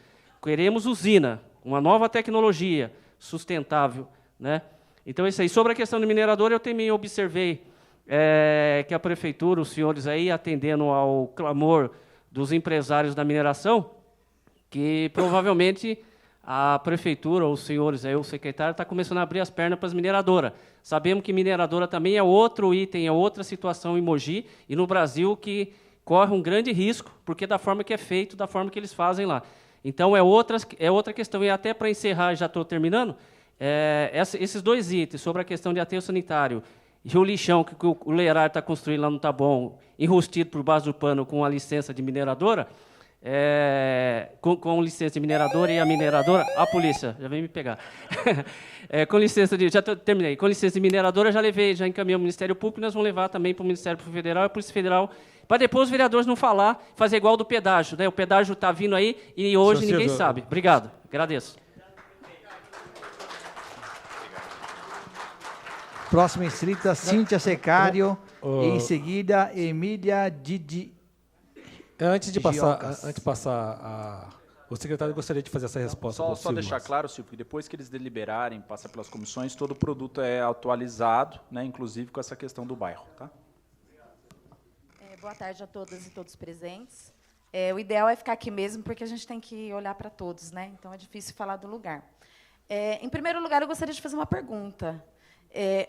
queremos usina, uma nova tecnologia sustentável, né? Então, isso aí. Sobre a questão do minerador, eu também observei que a prefeitura, os senhores aí, atendendo ao clamor dos empresários da mineração, que provavelmente a prefeitura, os senhores aí, o secretário, está começando a abrir as pernas para as mineradoras. Sabemos que mineradora também é outro item, é outra situação em Mogi e no Brasil que corre um grande risco, porque da forma que é feito, da forma que eles fazem lá. Então, é outra questão. E até para encerrar, já estou terminando, esses dois itens, sobre a questão de aterro sanitário e o lixão que o Lerar está construindo lá no Taboão, enrustido por baixo do pano com a licença de mineradora, com licença de mineradora e a mineradora, a polícia, já vem me pegar. Com licença de, já terminei. Com licença de mineradora, já encaminhei ao Ministério Público, nós vamos levar também para o Ministério Federal e a Polícia Federal, para depois os vereadores não falar, fazer igual do pedágio, né? O pedágio está vindo aí e hoje ninguém sabe. Obrigado, agradeço. Próxima inscrita, Cíntia Secário, em seguida, Emília Didi. Antes de passar o secretário gostaria de fazer essa resposta. Só deixar claro, Silvio, que depois que eles deliberarem, passar pelas comissões, todo o produto é atualizado, né, inclusive com essa questão do bairro. Tá? Boa tarde a todas e todos presentes. O ideal é ficar aqui mesmo, porque a gente tem que olhar para todos, né? Então é difícil falar do lugar. Em primeiro lugar, eu gostaria de fazer uma pergunta.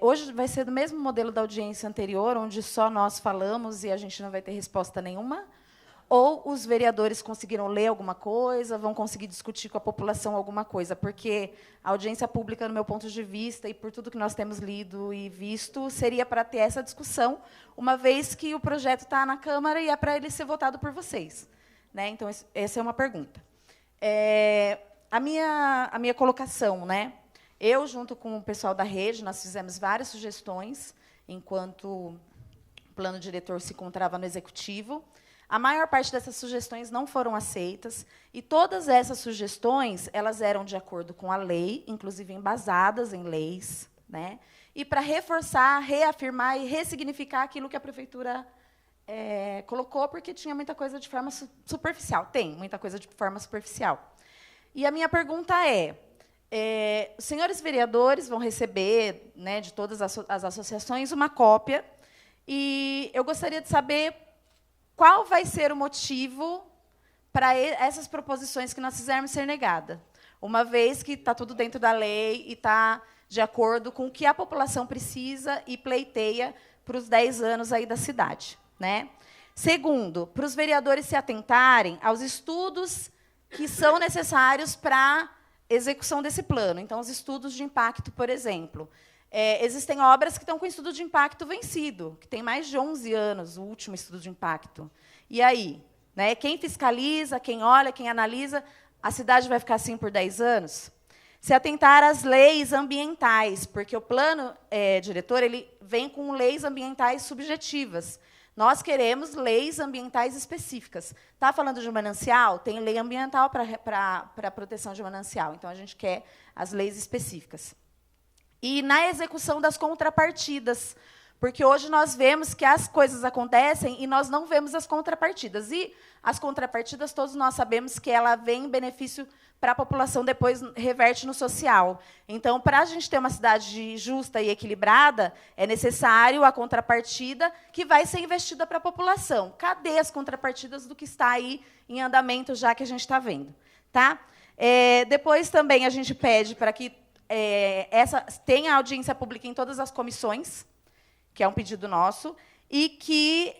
Hoje vai ser do mesmo modelo da audiência anterior, onde só nós falamos e a gente não vai ter resposta nenhuma? Ou os vereadores conseguiram ler alguma coisa, vão conseguir discutir com a população alguma coisa? Porque a audiência pública, no meu ponto de vista, e por tudo que nós temos lido e visto, seria para ter essa discussão, uma vez que o projeto está na Câmara e é para ele ser votado por vocês, né? Então, essa é uma pergunta. A minha colocação, né? Eu, junto com o pessoal da rede, nós fizemos várias sugestões, enquanto o plano diretor se encontrava no Executivo. A maior parte dessas sugestões não foram aceitas, e todas essas sugestões elas eram de acordo com a lei, inclusive embasadas em leis, né? E para reforçar, reafirmar e ressignificar aquilo que a prefeitura colocou, porque tinha muita coisa de forma superficial. Tem muita coisa de forma superficial. E a minha pergunta os senhores vereadores vão receber, né, de todas as associações uma cópia, e eu gostaria de saber qual vai ser o motivo para essas proposições que nós fizermos ser negada, uma vez que está tudo dentro da lei e está de acordo com o que a população precisa e pleiteia para os 10 anos aí da cidade, né? Segundo, para os vereadores se atentarem aos estudos que são necessários para execução desse plano. Então, os estudos de impacto, por exemplo. Existem obras que estão com estudo de impacto vencido, que tem mais de 11 anos, o último estudo de impacto. E aí? Né, quem fiscaliza, quem olha, quem analisa, a cidade vai ficar assim por 10 anos? Se atentar às leis ambientais, porque o plano diretor ele vem com leis ambientais subjetivas. Nós queremos leis ambientais específicas. Está falando de um manancial? Tem lei ambiental para a proteção de manancial. Então, a gente quer as leis específicas. E na execução das contrapartidas, porque hoje nós vemos que as coisas acontecem e nós não vemos as contrapartidas. E as contrapartidas, todos nós sabemos que ela vem em benefício para a população, depois reverte no social. Então, para a gente ter uma cidade justa e equilibrada, é necessário a contrapartida que vai ser investida para a população. Cadê as contrapartidas do que está aí em andamento, já que a gente está vendo? Tá? Depois, também, a gente pede para que tenha audiência pública em todas as comissões, que é um pedido nosso, e que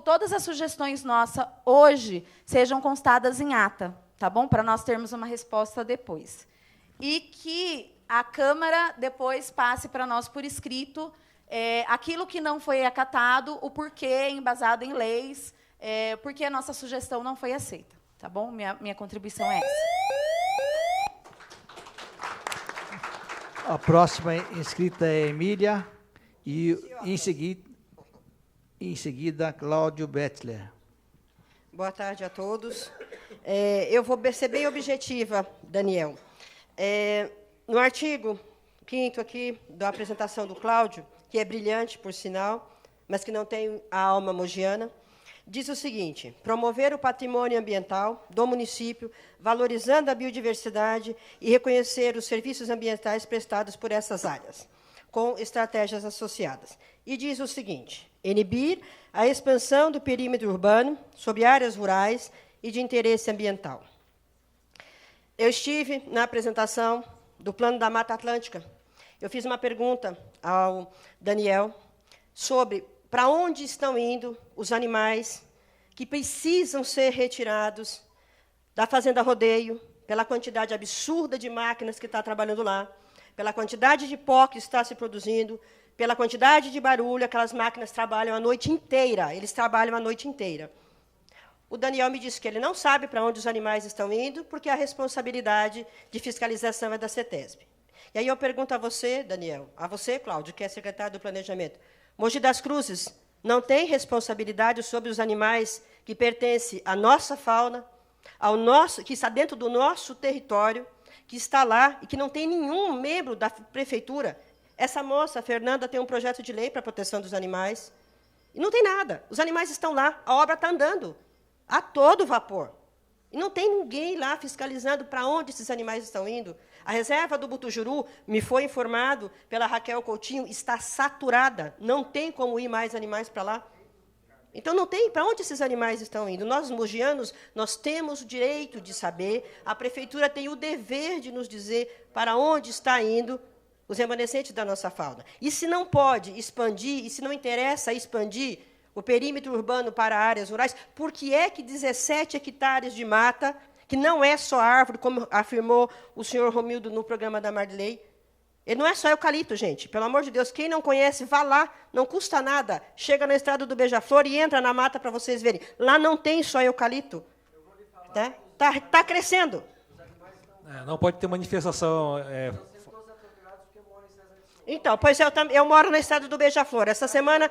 todas as sugestões nossas, hoje, sejam constadas em ata, tá bom? Para nós termos uma resposta depois. E que a Câmara, depois, passe para nós por escrito aquilo que não foi acatado, o porquê, embasado em leis, porque a nossa sugestão não foi aceita. Tá bom? Minha contribuição é essa. A próxima inscrita é Emília, e, em seguida, Cláudio Bettler. Boa tarde a todos. Eu vou ser bem objetiva, Daniel. No artigo 5º aqui, da apresentação do Cláudio, que é brilhante, por sinal, mas que não tem a alma mogiana, diz o seguinte: promover o patrimônio ambiental do município, valorizando a biodiversidade e reconhecer os serviços ambientais prestados por essas áreas, com estratégias associadas. E diz o seguinte: inibir a expansão do perímetro urbano sobre áreas rurais e de interesse ambiental. Eu estive na apresentação do Plano da Mata Atlântica. Eu fiz uma pergunta ao Daniel sobre para onde estão indo os animais que precisam ser retirados da Fazenda Rodeio, pela quantidade absurda de máquinas que está trabalhando lá, pela quantidade de pó que está se produzindo, pela quantidade de barulho, aquelas máquinas trabalham a noite inteira, eles trabalham a noite inteira. O Daniel me disse que ele não sabe para onde os animais estão indo, porque a responsabilidade de fiscalização é da CETESB. E aí eu pergunto a você, Daniel, a você, Cláudio, que é secretário do Planejamento, Mogi das Cruzes não tem responsabilidade sobre os animais que pertencem à nossa fauna, que está dentro do nosso território, que está lá e que não tem nenhum membro da prefeitura? Essa moça, a Fernanda, tem um projeto de lei para a proteção dos animais. E não tem nada. Os animais estão lá, a obra está andando a todo vapor. E não tem ninguém lá fiscalizando para onde esses animais estão indo. A reserva do Butujuru, me foi informado pela Raquel Coutinho, está saturada. Não tem como ir mais animais para lá. Então, não tem para onde esses animais estão indo. Nós, mogianos, nós temos o direito de saber, a prefeitura tem o dever de nos dizer para onde está indo os remanescentes da nossa fauna. E se não pode expandir, e se não interessa expandir o perímetro urbano para áreas rurais, por que é que 17 hectares de mata, que não é só árvore, como afirmou o senhor Romildo no programa da Marilei, ele não é só eucalipto, gente. Pelo amor de Deus, quem não conhece, vá lá, não custa nada. Chega na estrada do Beija-Flor e entra na mata para vocês verem. Lá não tem só eucalipto. Tá crescendo. Não pode ter manifestação. Então, pois eu moro na estrada do Beija-Flor. Essa semana...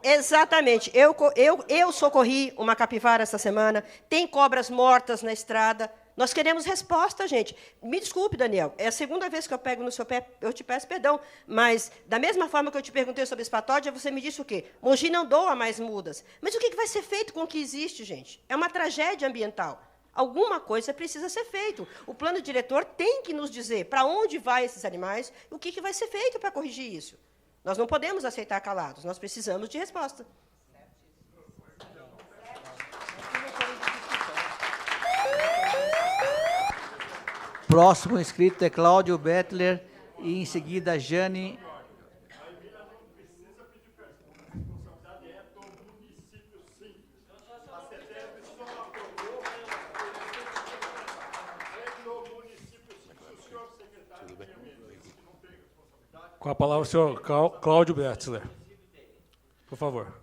Exatamente. Eu socorri uma capivara essa semana. Tem cobras mortas na estrada. Nós queremos resposta, gente. Me desculpe, Daniel. É a segunda vez que eu pego no seu pé, eu te peço perdão. Mas, da mesma forma que eu te perguntei sobre espatódia, você me disse o quê? Mogi não doa mais mudas. Mas o que vai ser feito com o que existe, gente? É uma tragédia ambiental. Alguma coisa precisa ser feito. O plano diretor tem que nos dizer para onde vai esses animais, o que vai ser feito para corrigir isso. Nós não podemos aceitar calados, nós precisamos de resposta. Próximo inscrito é Cláudio Bettler e, em seguida, Jane. Com a palavra, o senhor Cláudio Bettler. Por favor.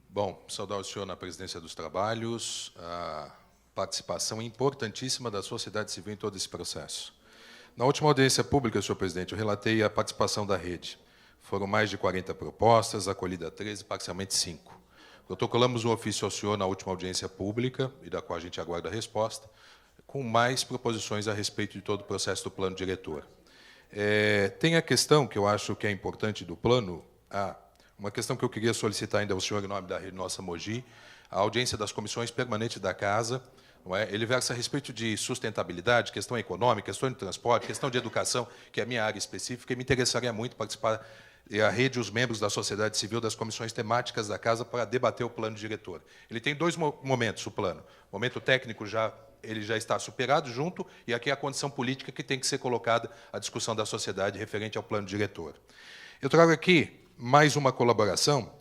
Bom, saudar o senhor na presidência dos trabalhos, a participação importantíssima da sociedade civil em todo esse processo. Na última audiência pública, senhor presidente, eu relatei a participação da rede. Foram mais de 40 propostas, acolhida 13, parcialmente 5. Protocolamos um ofício ao senhor na última audiência pública, e da qual a gente aguarda a resposta, com mais proposições a respeito de todo o processo do plano diretor. Tem a questão que eu acho que é importante do plano, uma questão que eu queria solicitar ainda ao senhor em nome da Rede Nossa Mogi, a audiência das comissões permanentes da Casa, não é? Ele versa a respeito de sustentabilidade, questão econômica, questão de transporte, questão de educação, que é a minha área específica, e me interessaria muito participar, a rede e os membros da sociedade civil das comissões temáticas da Casa para debater o plano diretor. Ele tem 2 momentos, o plano. O momento técnico ele já está superado junto, e aqui é a condição política que tem que ser colocada à discussão da sociedade referente ao plano diretor. Eu trago aqui mais uma colaboração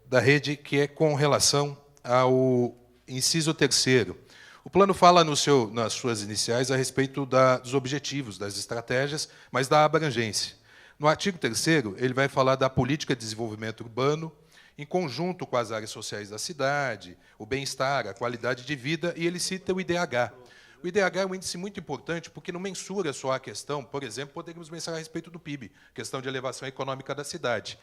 da rede, que é com relação ao inciso 3º. O plano fala nas suas iniciais a respeito dos objetivos, das estratégias, mas da abrangência. No artigo 3º, ele vai falar da política de desenvolvimento urbano, em conjunto com as áreas sociais da cidade, o bem-estar, a qualidade de vida, e ele cita o IDH. O IDH é um índice muito importante porque não mensura só a questão, por exemplo, poderíamos mensurar a respeito do PIB, questão de elevação econômica da cidade.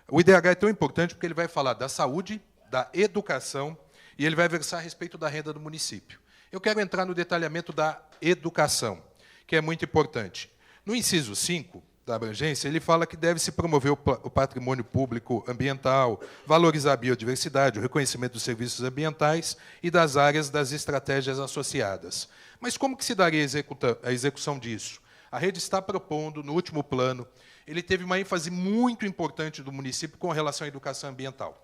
O IDH é tão importante porque ele vai falar da saúde, da educação, e ele vai versar a respeito da renda do município. Eu quero entrar no detalhamento da educação, que é muito importante. No inciso 5, da abrangência, ele fala que deve-se promover o patrimônio público ambiental, valorizar a biodiversidade, o reconhecimento dos serviços ambientais e das áreas das estratégias associadas. Mas como que se daria a execução disso? A rede está propondo, no último plano, ele teve uma ênfase muito importante do município com relação à educação ambiental.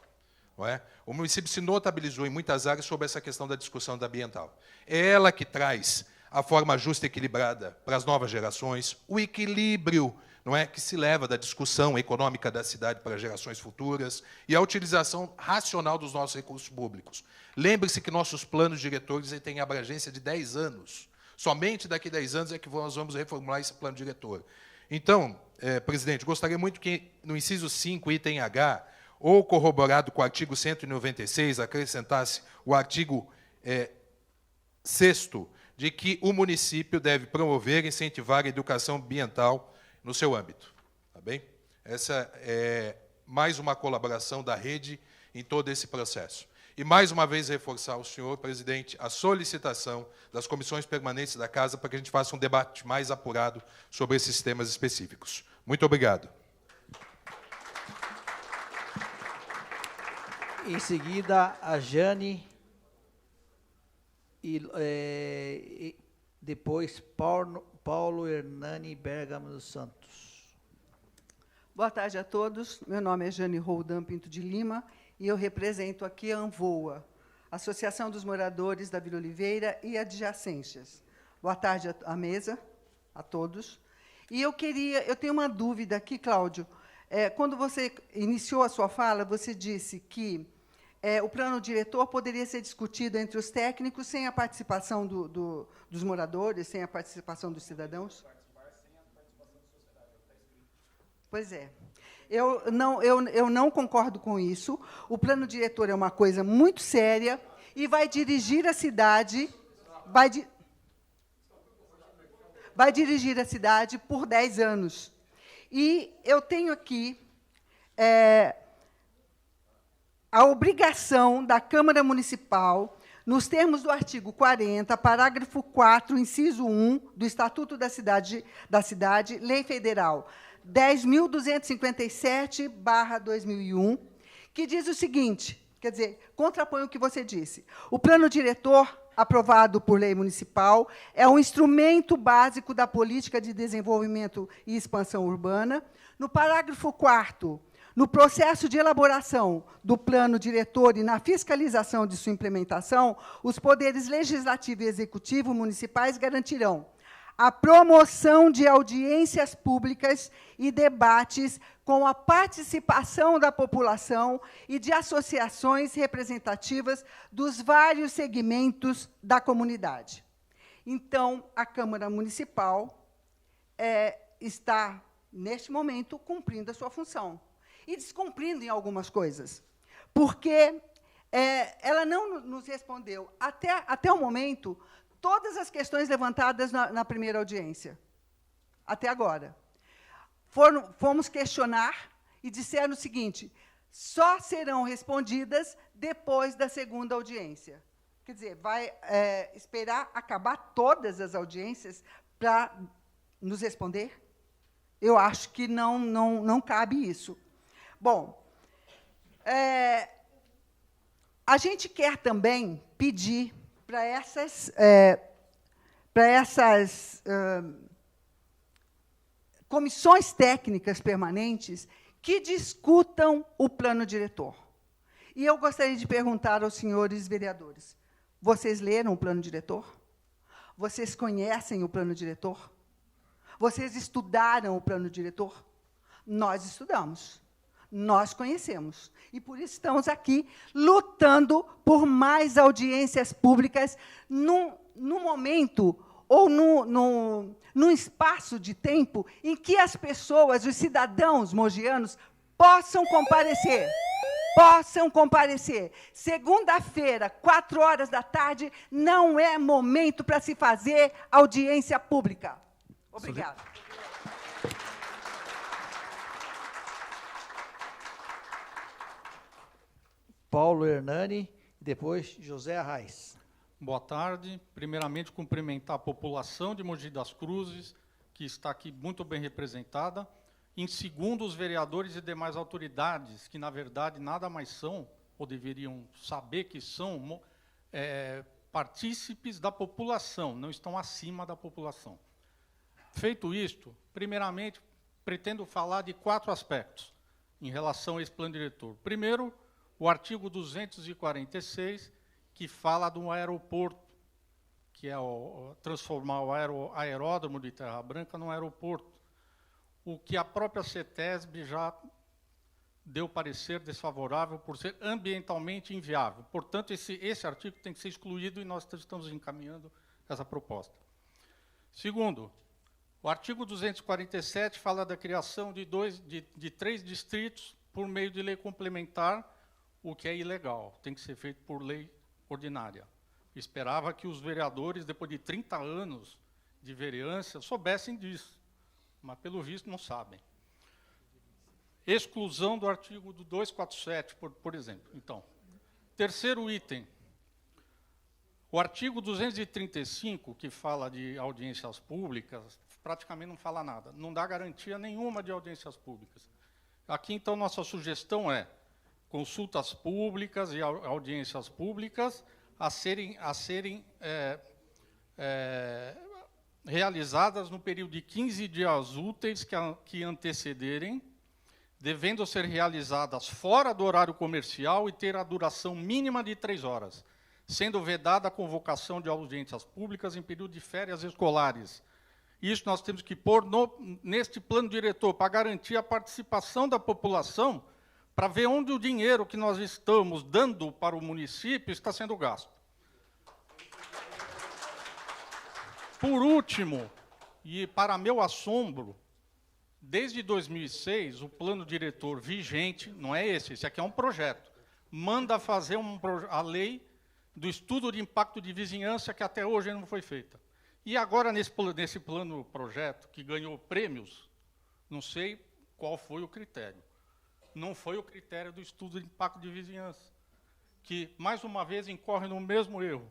Não é? O município se notabilizou em muitas áreas sobre essa questão da discussão da ambiental. É ela que traz a forma justa e equilibrada para as novas gerações, o equilíbrio, não é, que se leva da discussão econômica da cidade para gerações futuras e a utilização racional dos nossos recursos públicos. Lembre-se que nossos planos diretores têm abrangência de 10 anos. Somente daqui a 10 anos é que nós vamos reformular esse plano diretor. Então, presidente, gostaria muito que, no inciso 5, item H, ou corroborado com o artigo 196, acrescentasse o artigo 6º, de que o município deve promover e incentivar a educação ambiental no seu âmbito. Tá bem? Essa é mais uma colaboração da rede em todo esse processo. E, mais uma vez, reforçar ao senhor, presidente, a solicitação das comissões permanentes da Casa para que a gente faça um debate mais apurado sobre esses temas específicos. Muito obrigado. Em seguida, a Jane e depois Paulo Hernani Bergamo dos Santos. Boa tarde a todos. Meu nome é Jane Roldan Pinto de Lima e eu represento aqui a ANVOA, Associação dos Moradores da Vila Oliveira e adjacências. Boa tarde à mesa, a todos. E eu tenho uma dúvida aqui, Cláudio. Quando você iniciou a sua fala, você disse que o plano diretor poderia ser discutido entre os técnicos sem a participação dos moradores, sem a participação dos cidadãos? Pois é. Eu não concordo com isso. O plano diretor é uma coisa muito séria e vai dirigir a cidade, vai dirigir a cidade por 10 anos. E eu tenho aqui a obrigação da Câmara Municipal, nos termos do artigo 40, parágrafo 4, inciso 1, do Estatuto da Cidade, Lei Federal 10.257/2001, que diz o seguinte, quer dizer, contrapõe o que você disse. O plano diretor, aprovado por lei municipal, é um instrumento básico da política de desenvolvimento e expansão urbana. No parágrafo 4º, no processo de elaboração do plano diretor e na fiscalização de sua implementação, os poderes legislativo e executivo municipais garantirão a promoção de audiências públicas e debates com a participação da população e de associações representativas dos vários segmentos da comunidade. Então, a Câmara Municipal está, neste momento, cumprindo a sua função. E descumprindo em algumas coisas. Porque ela não nos respondeu, até o momento, todas as questões levantadas na primeira audiência, até agora. Fomos questionar e disseram o seguinte, só serão respondidas depois da segunda audiência. Quer dizer, vai esperar acabar todas as audiências para nos responder? Eu acho que não cabe isso. Bom, a gente quer também pedir para essas comissões técnicas permanentes que discutam o plano diretor. E eu gostaria de perguntar aos senhores vereadores, vocês leram o plano diretor? Vocês conhecem o plano diretor? Vocês estudaram o plano diretor? Nós estudamos. Nós conhecemos. E, por isso, estamos aqui lutando por mais audiências públicas num momento ou num espaço de tempo em que as pessoas, os cidadãos mogianos, possam comparecer. Segunda-feira, 4h não é momento para se fazer audiência pública. Obrigada. Paulo Hernani, e depois José Arraes. Boa tarde. Primeiramente, cumprimentar a população de Mogi das Cruzes, que que está aqui muito bem representada. Em segundo, os vereadores e demais autoridades, que, na verdade, nada mais são, ou deveriam saber que são, partícipes da população, não estão acima da população. Feito isto, primeiramente, pretendo falar de 4 aspectos em relação a esse plano diretor. Primeiro, o artigo 246, que fala de um aeroporto, que é transformar o aeródromo de Terra Branca num aeroporto, o que a própria CETESB já deu parecer desfavorável por ser ambientalmente inviável. Portanto, esse artigo tem que ser excluído e nós estamos encaminhando essa proposta. Segundo, o artigo 247 fala da criação de 3 distritos por meio de lei complementar, o que é ilegal, tem que ser feito por lei ordinária. Esperava que os vereadores, depois de 30 anos de vereança, soubessem disso, mas, pelo visto, não sabem. Exclusão do artigo do 247, por exemplo. Então, terceiro item, o artigo 235, que fala de audiências públicas, praticamente não fala nada, não dá garantia nenhuma de audiências públicas. Aqui, então, nossa sugestão é consultas públicas e audiências públicas a serem realizadas no período de 15 dias úteis que antecederem, devendo ser realizadas fora do horário comercial e ter a duração mínima de 3 horas, sendo vedada a convocação de audiências públicas em período de férias escolares. Isso nós temos que pôr neste plano diretor, para garantir a participação da população, para ver onde o dinheiro que nós estamos dando para o município está sendo gasto. Por último, e para meu assombro, desde 2006, o plano diretor vigente, não é esse aqui é um projeto, manda fazer a lei do estudo de impacto de vizinhança, que até hoje não foi feita. E agora, nesse plano projeto, que ganhou prêmios, não sei qual foi o critério. Não foi o critério do estudo de impacto de vizinhança, que, mais uma vez, incorre no mesmo erro.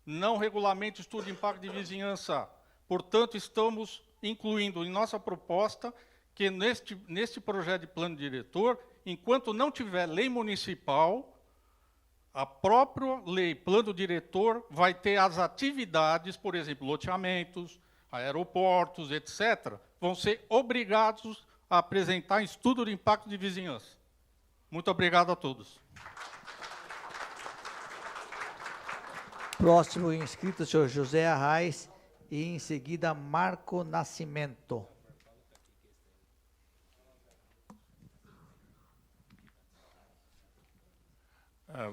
Não regulamenta o estudo de impacto de vizinhança. Portanto, estamos incluindo em nossa proposta que, neste projeto de plano diretor, enquanto não tiver lei municipal, a própria lei plano diretor vai ter as atividades, por exemplo, loteamentos, aeroportos, etc., vão ser obrigados a apresentar estudo de impacto de vizinhança. Muito obrigado a todos. Próximo inscrito, senhor José Arraes, e em seguida Marco Nascimento.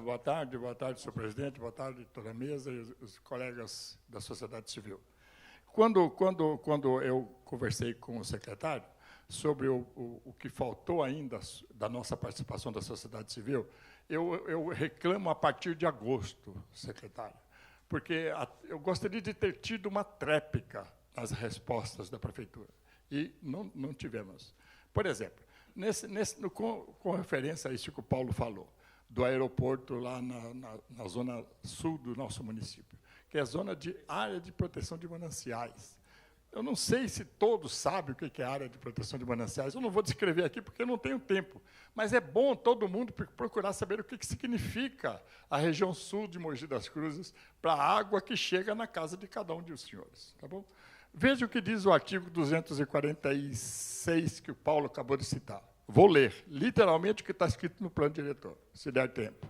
Boa tarde, senhor presidente, boa tarde, toda a mesa e os colegas da sociedade civil. Quando eu conversei com o secretário sobre o que faltou ainda da nossa participação da sociedade civil, eu reclamo a partir de agosto, secretário, porque eu gostaria de ter tido uma tréplica nas respostas da prefeitura, e não tivemos. Por exemplo, com referência a isso que o Paulo falou, do aeroporto lá na zona sul do nosso município, que é a zona de área de proteção de mananciais. Eu não sei se todos sabem o que é área de proteção de mananciais, eu não vou descrever aqui porque eu não tenho tempo, mas é bom todo mundo procurar saber o que significa a região sul de Mogi das Cruzes para a água que chega na casa de cada um dos senhores. Tá bom? Veja o que diz o artigo 246, que o Paulo acabou de citar. Vou ler, literalmente, o que está escrito no plano diretor, se der tempo.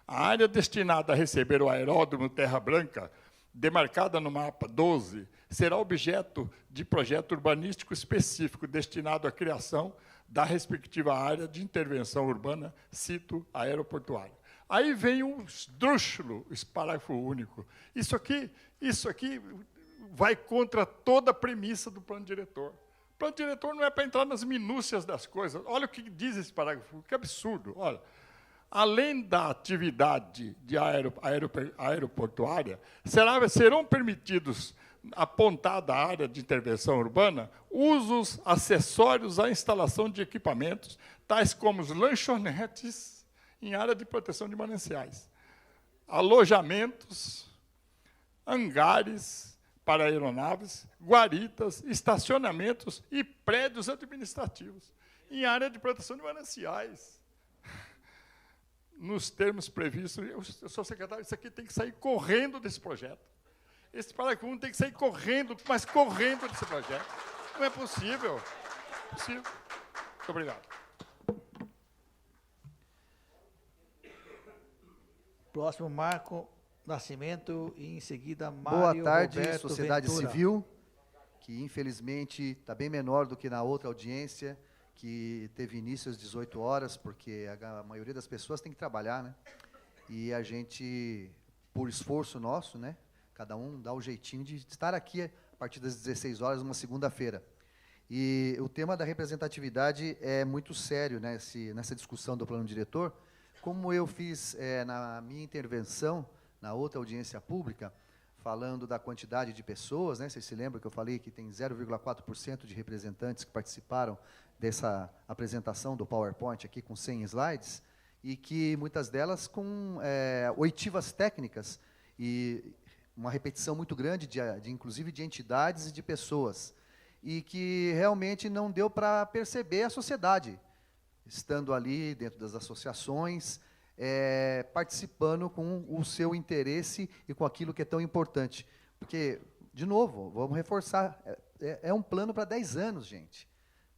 A área destinada a receber o aeródromo Terra Branca, demarcada no mapa 12, será objeto de projeto urbanístico específico destinado à criação da respectiva área de intervenção urbana, cito aeroportuária. Aí vem um esdrúxulo, esse parágrafo único. Isso aqui vai contra toda a premissa do plano diretor. O plano diretor não é para entrar nas minúcias das coisas. Olha o que diz esse parágrafo, que absurdo. Olha, além da atividade de aeroportuária, serão permitidos, apontada a área de intervenção urbana, usos acessórios à instalação de equipamentos, tais como os lanchonetes em área de proteção de mananciais, alojamentos, hangares, para aeronaves, guaritas, estacionamentos e prédios administrativos, em área de proteção de mananciais. Nos termos previstos, eu sou secretário, isso aqui tem que sair correndo desse projeto. Esse parágrafo 1 tem que sair correndo, mas correndo desse projeto. Não é possível. Não é possível. Muito obrigado. Próximo, Marco Nascimento, e em seguida, Boa Mário tarde, Roberto sociedade Ventura. civil, que infelizmente está bem menor do que na outra audiência, que teve início às 18 horas, porque a maioria das pessoas tem que trabalhar, né? E a gente, por esforço nosso, né, cada um dá o jeitinho de estar aqui a partir das 16 horas, uma segunda-feira. E o tema da representatividade é muito sério, né, nessa discussão do plano diretor. Como eu fiz na minha intervenção, na outra audiência pública, falando da quantidade de pessoas, né, vocês se lembram que eu falei que tem 0,4% de representantes que participaram dessa apresentação do PowerPoint aqui com 100 slides, e que muitas delas com oitivas técnicas e uma repetição muito grande, inclusive de entidades e de pessoas, e que realmente não deu para perceber a sociedade, estando ali dentro das associações, participando com o seu interesse e com aquilo que é tão importante. Porque, de novo, vamos reforçar, é um plano para 10 anos, gente.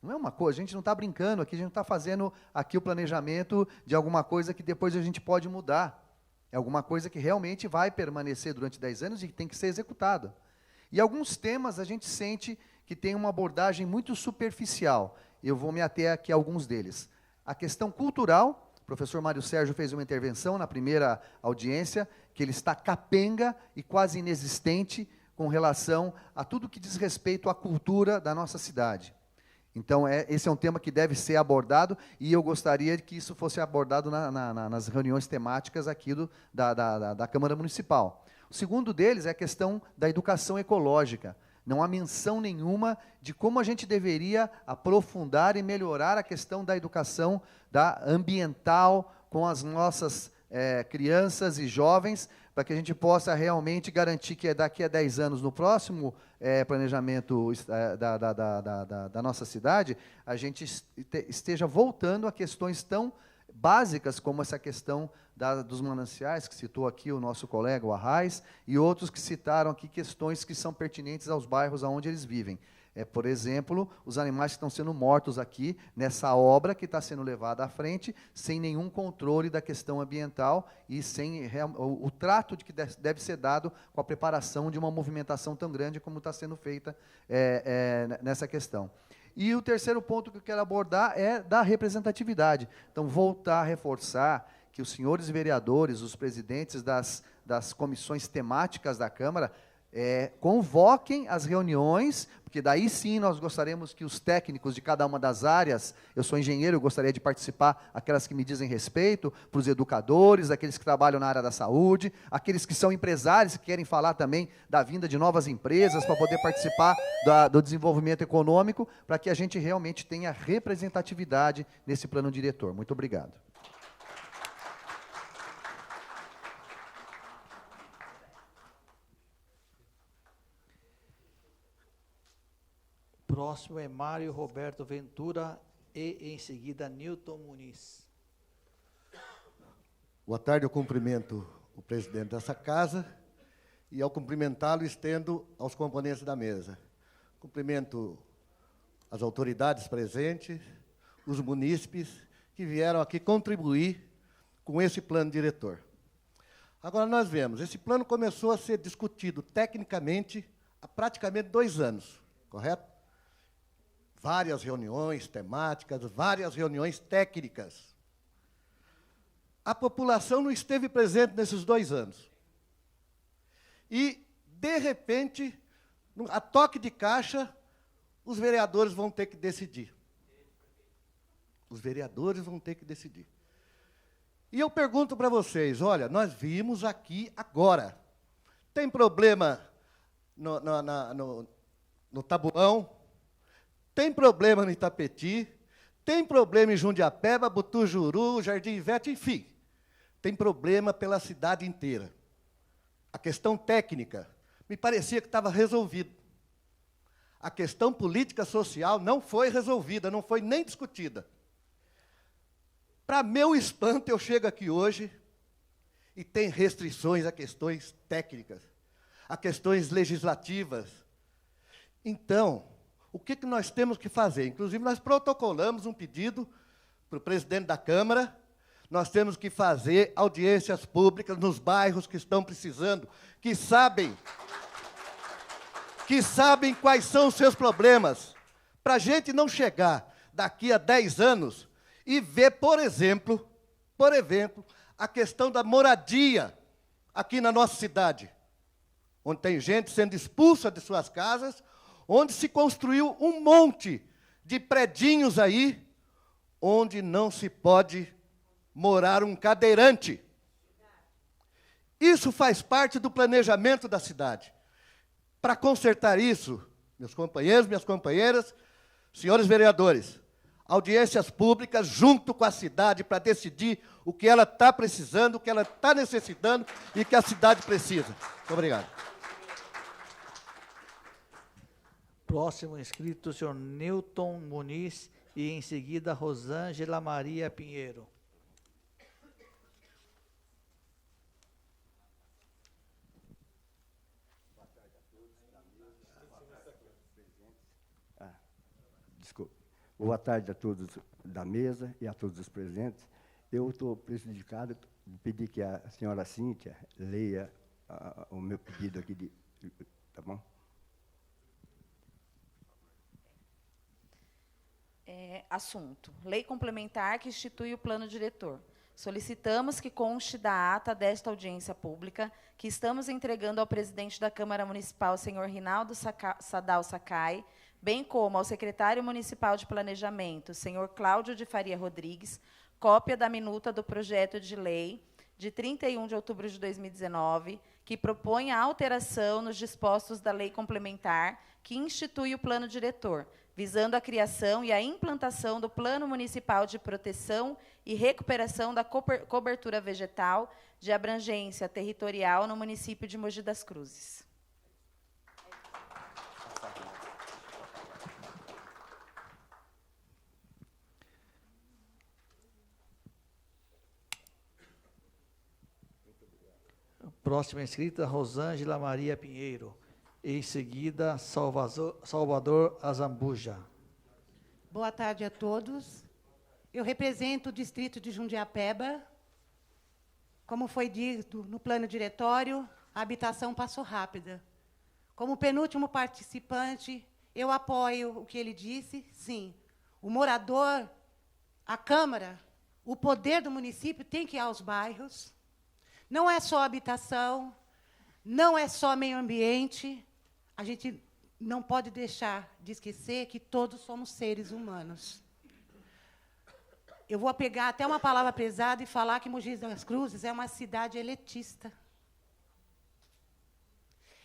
Não é uma coisa, a gente não está brincando aqui, a gente não está fazendo aqui o planejamento de alguma coisa que depois a gente pode mudar. É alguma coisa que realmente vai permanecer durante 10 anos e que tem que ser executado. E alguns temas a gente sente que tem uma abordagem muito superficial. Eu vou me ater aqui a alguns deles. A questão cultural, o professor Mário Sérgio fez uma intervenção na primeira audiência, que ele está capenga e quase inexistente com relação a tudo que diz respeito à cultura da nossa cidade. Então, esse é um tema que deve ser abordado, e eu gostaria que isso fosse abordado nas reuniões temáticas aqui da Câmara Municipal. O segundo deles é a questão da educação ecológica. Não há menção nenhuma de como a gente deveria aprofundar e melhorar a questão da educação ambiental com as nossas crianças e jovens, para que a gente possa realmente garantir que daqui a 10 anos, no próximo planejamento da nossa cidade, a gente esteja voltando a questões tão básicas como essa questão dos mananciais, que citou aqui o nosso colega, o Arraes, e outros que citaram aqui questões que são pertinentes aos bairros onde eles vivem. Por exemplo, os animais que estão sendo mortos aqui, nessa obra que está sendo levada à frente, sem nenhum controle da questão ambiental e sem o trato que deve ser dado com a preparação de uma movimentação tão grande como está sendo feita nessa questão. E o terceiro ponto que eu quero abordar é da representatividade. Então, voltar a reforçar que os senhores vereadores, os presidentes das comissões temáticas da Câmara, convoquem as reuniões, porque daí sim nós gostaríamos que os técnicos de cada uma das áreas, eu sou engenheiro, eu gostaria de participar, aquelas que me dizem respeito, para os educadores, aqueles que trabalham na área da saúde, aqueles que são empresários, que querem falar também da vinda de novas empresas, para poder participar do desenvolvimento econômico, para que a gente realmente tenha representatividade nesse plano diretor. Muito obrigado. Próximo é Mário Roberto Ventura e, em seguida, Newton Muniz. Boa tarde, eu cumprimento o presidente dessa casa e, ao cumprimentá-lo, estendo aos componentes da mesa. Cumprimento as autoridades presentes, os munícipes que vieram aqui contribuir com esse plano diretor. Agora, nós vemos, esse plano começou a ser discutido tecnicamente há praticamente 2 anos, correto? Várias reuniões temáticas, várias reuniões técnicas. A população não esteve presente nesses 2 anos. E, de repente, a toque de caixa, os vereadores vão ter que decidir. Os vereadores vão ter que decidir. E eu pergunto para vocês, olha, nós vimos aqui agora. Tem problema no Tabuão? Tem problema no Itapetí, tem problema em Jundiapeba, Butujuru, Jardim Ivete, enfim. Tem problema pela cidade inteira. A questão técnica. me parecia que estava resolvido. A questão política social não foi resolvida, não foi nem discutida. Para meu espanto, eu chego aqui hoje e tem restrições a questões técnicas, a questões legislativas. Então, o que nós temos que fazer? Inclusive, nós protocolamos um pedido para o presidente da Câmara. Nós temos que fazer audiências públicas nos bairros que estão precisando, que sabem quais são os seus problemas, para a gente não chegar daqui a 10 anos e ver, por exemplo, a questão da moradia aqui na nossa cidade, onde tem gente sendo expulsa de suas casas, onde se construiu um monte de predinhos aí, onde não se pode morar um cadeirante. Isso faz parte do planejamento da cidade. Para consertar isso, meus companheiros, minhas companheiras, senhores vereadores, audiências públicas junto com a cidade para decidir o que ela está precisando, o que ela está necessitando e que a cidade precisa. Muito obrigado. Próximo inscrito, o senhor Newton Muniz e, em seguida, Rosângela Maria Pinheiro. Desculpe. Boa tarde a todos da mesa e a todos os presentes. Eu estou prejudicado, pedi que a senhora Cíntia leia o meu pedido aqui, tá bom? Assunto: Lei complementar que institui o plano diretor. Solicitamos que conste da ata desta audiência pública que estamos entregando ao presidente da Câmara Municipal, senhor Rinaldo Sadal Sakai, bem como ao secretário municipal de Planejamento, senhor Cláudio de Faria Rodrigues, cópia da minuta do projeto de lei de 31 de outubro de 2019, que propõe a alteração nos dispostos da lei complementar que institui o plano diretor, visando a criação e a implantação do Plano Municipal de Proteção e Recuperação da Cobertura Vegetal de abrangência territorial no município de Mogi das Cruzes. Próxima inscrita, Rosângela Maria Pinheiro. Em seguida, Salvador Azambuja. Boa tarde a todos. Eu represento o distrito de Jundiapeba. Como foi dito no plano diretório, a habitação passou rápida. Como penúltimo participante, eu apoio o que ele disse. Sim, o morador, a Câmara, o poder do município tem que ir aos bairros. Não é só habitação, não é só meio ambiente. A gente não pode deixar de esquecer que todos somos seres humanos. Eu vou pegar até uma palavra pesada e falar que Mogi das Cruzes é uma cidade elitista.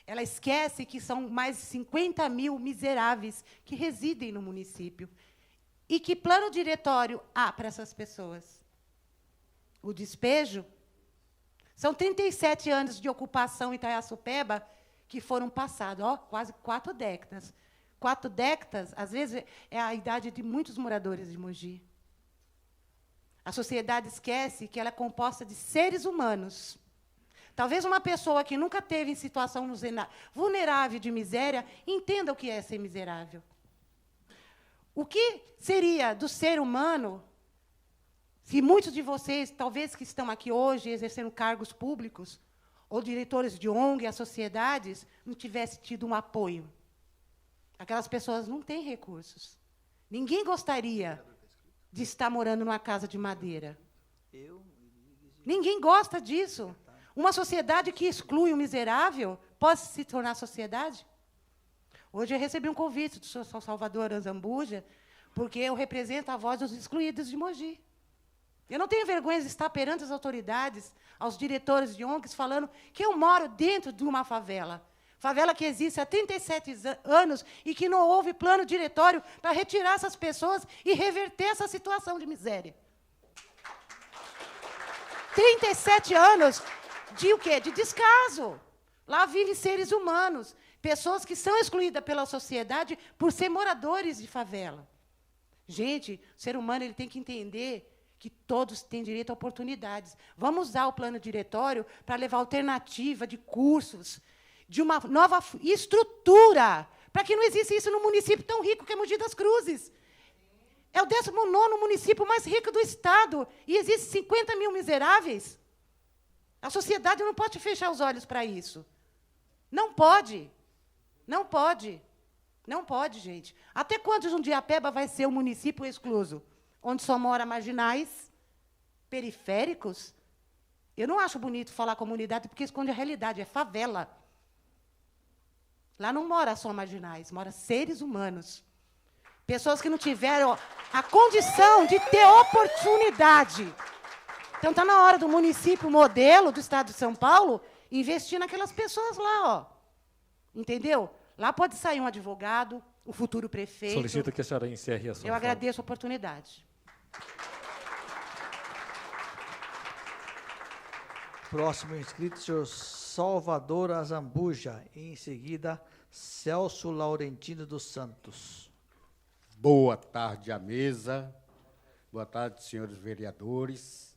Ela esquece que são mais de 50 mil miseráveis que residem no município. E que plano diretório há para essas pessoas? O despejo? São 37 anos de ocupação em Itaiaçupeba que foram passados, quase 4 décadas. 4 décadas, às vezes, é a idade de muitos moradores de Mogi. A sociedade esquece que ela é composta de seres humanos. Talvez uma pessoa que nunca teve em situação vulnerável de miséria entenda o que é ser miserável. O que seria do ser humano se muitos de vocês, talvez que estão aqui hoje exercendo cargos públicos, ou diretores de ONG, as sociedades, não tivessem tido um apoio? Aquelas pessoas não têm recursos. Ninguém gostaria de estar morando numa casa de madeira. Ninguém gosta disso. Uma sociedade que exclui o miserável pode se tornar sociedade? Hoje eu recebi um convite do senhor Salvador Azambuja, porque eu represento a voz dos excluídos de Mogi. Eu não tenho vergonha de estar perante as autoridades, aos diretores de ONGs, falando que eu moro dentro de uma favela. Favela que existe há 37 anos e que não houve plano diretório para retirar essas pessoas e reverter essa situação de miséria. 37 anos de o quê? De descaso. Lá vivem seres humanos, pessoas que são excluídas pela sociedade por ser moradores de favela. Gente, o ser humano ele tem que entender que todos têm direito a oportunidades. Vamos usar o plano diretório para levar alternativa de cursos, de uma nova estrutura, para que não exista isso num município tão rico que é Mogi das Cruzes. É o 19º município mais rico do Estado, e existem 50 mil miseráveis. A sociedade não pode fechar os olhos para isso. Não pode. Não pode. Não pode, gente. Até quando Jundiapeba vai ser um município excluso? Onde só mora marginais, periféricos? Eu não acho bonito falar comunidade, porque esconde a realidade, é favela. Lá não mora só marginais, mora seres humanos. Pessoas que não tiveram a condição de ter oportunidade. Então, está na hora do município modelo do Estado de São Paulo investir naquelas pessoas lá, ó. Entendeu? Lá pode sair um advogado, o futuro prefeito. Solicito que a senhora encerre a sua fala. Agradeço a oportunidade. Próximo inscrito, senhor Salvador Azambuja. E em seguida, Celso Laurentino dos Santos. Boa tarde à mesa. Boa tarde, senhores vereadores.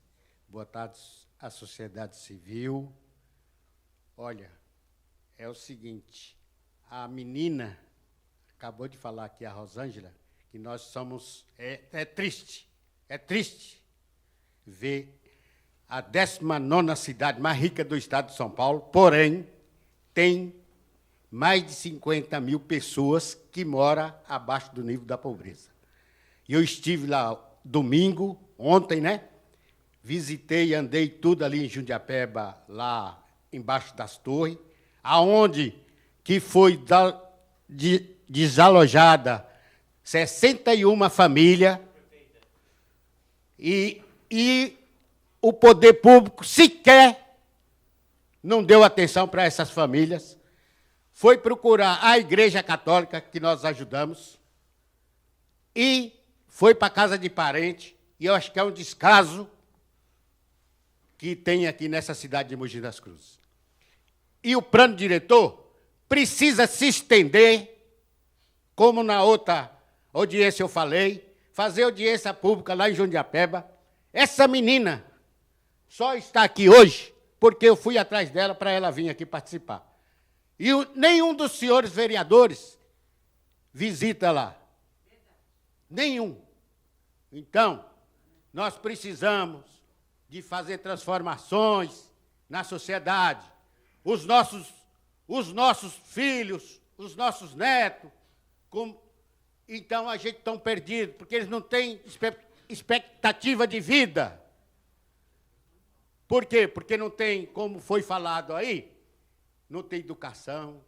Boa tarde à sociedade civil. Olha, é o seguinte, a menina acabou de falar aqui, a Rosângela, que nós somos... É triste ver a 19ª cidade mais rica do estado de São Paulo, porém, tem mais de 50 mil pessoas que moram abaixo do nível da pobreza. E eu estive lá domingo, ontem, né? Visitei, andei tudo ali em Jundiapeba, lá embaixo das torres, aonde que foi desalojada 61 famílias e o poder público sequer não deu atenção para essas famílias. Foi procurar a Igreja Católica, que nós ajudamos, e foi para a casa de parente, e eu acho que é um descaso que tem aqui nessa cidade de Mogi das Cruzes. E o plano diretor precisa se estender, como na outra audiência eu falei, fazer audiência pública lá em Jundiapeba. Essa menina só está aqui hoje porque eu fui atrás dela para ela vir aqui participar. E nenhum dos senhores vereadores visita lá. Nenhum. Então, nós precisamos de fazer transformações na sociedade. Os nossos filhos, os nossos netos, então a gente está perdido, porque eles não têm expectativa de vida. Por quê? Porque não tem, como foi falado aí, não tem educação,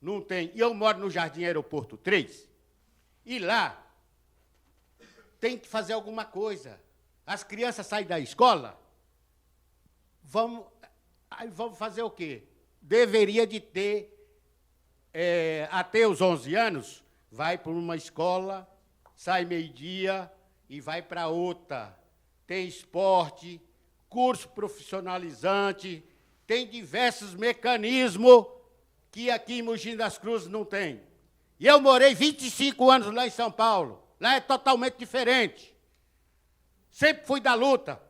não tem... E eu moro no Jardim Aeroporto 3, e lá tem que fazer alguma coisa. As crianças saem da escola, vamos fazer o quê? Deveria de ter, até os 11 anos, vai para uma escola, sai meio-dia e vai para outra. Tem esporte, curso profissionalizante, tem diversos mecanismos que aqui em Mogi das Cruzes não tem. E eu morei 25 anos lá em São Paulo. Lá é totalmente diferente. Sempre fui da luta.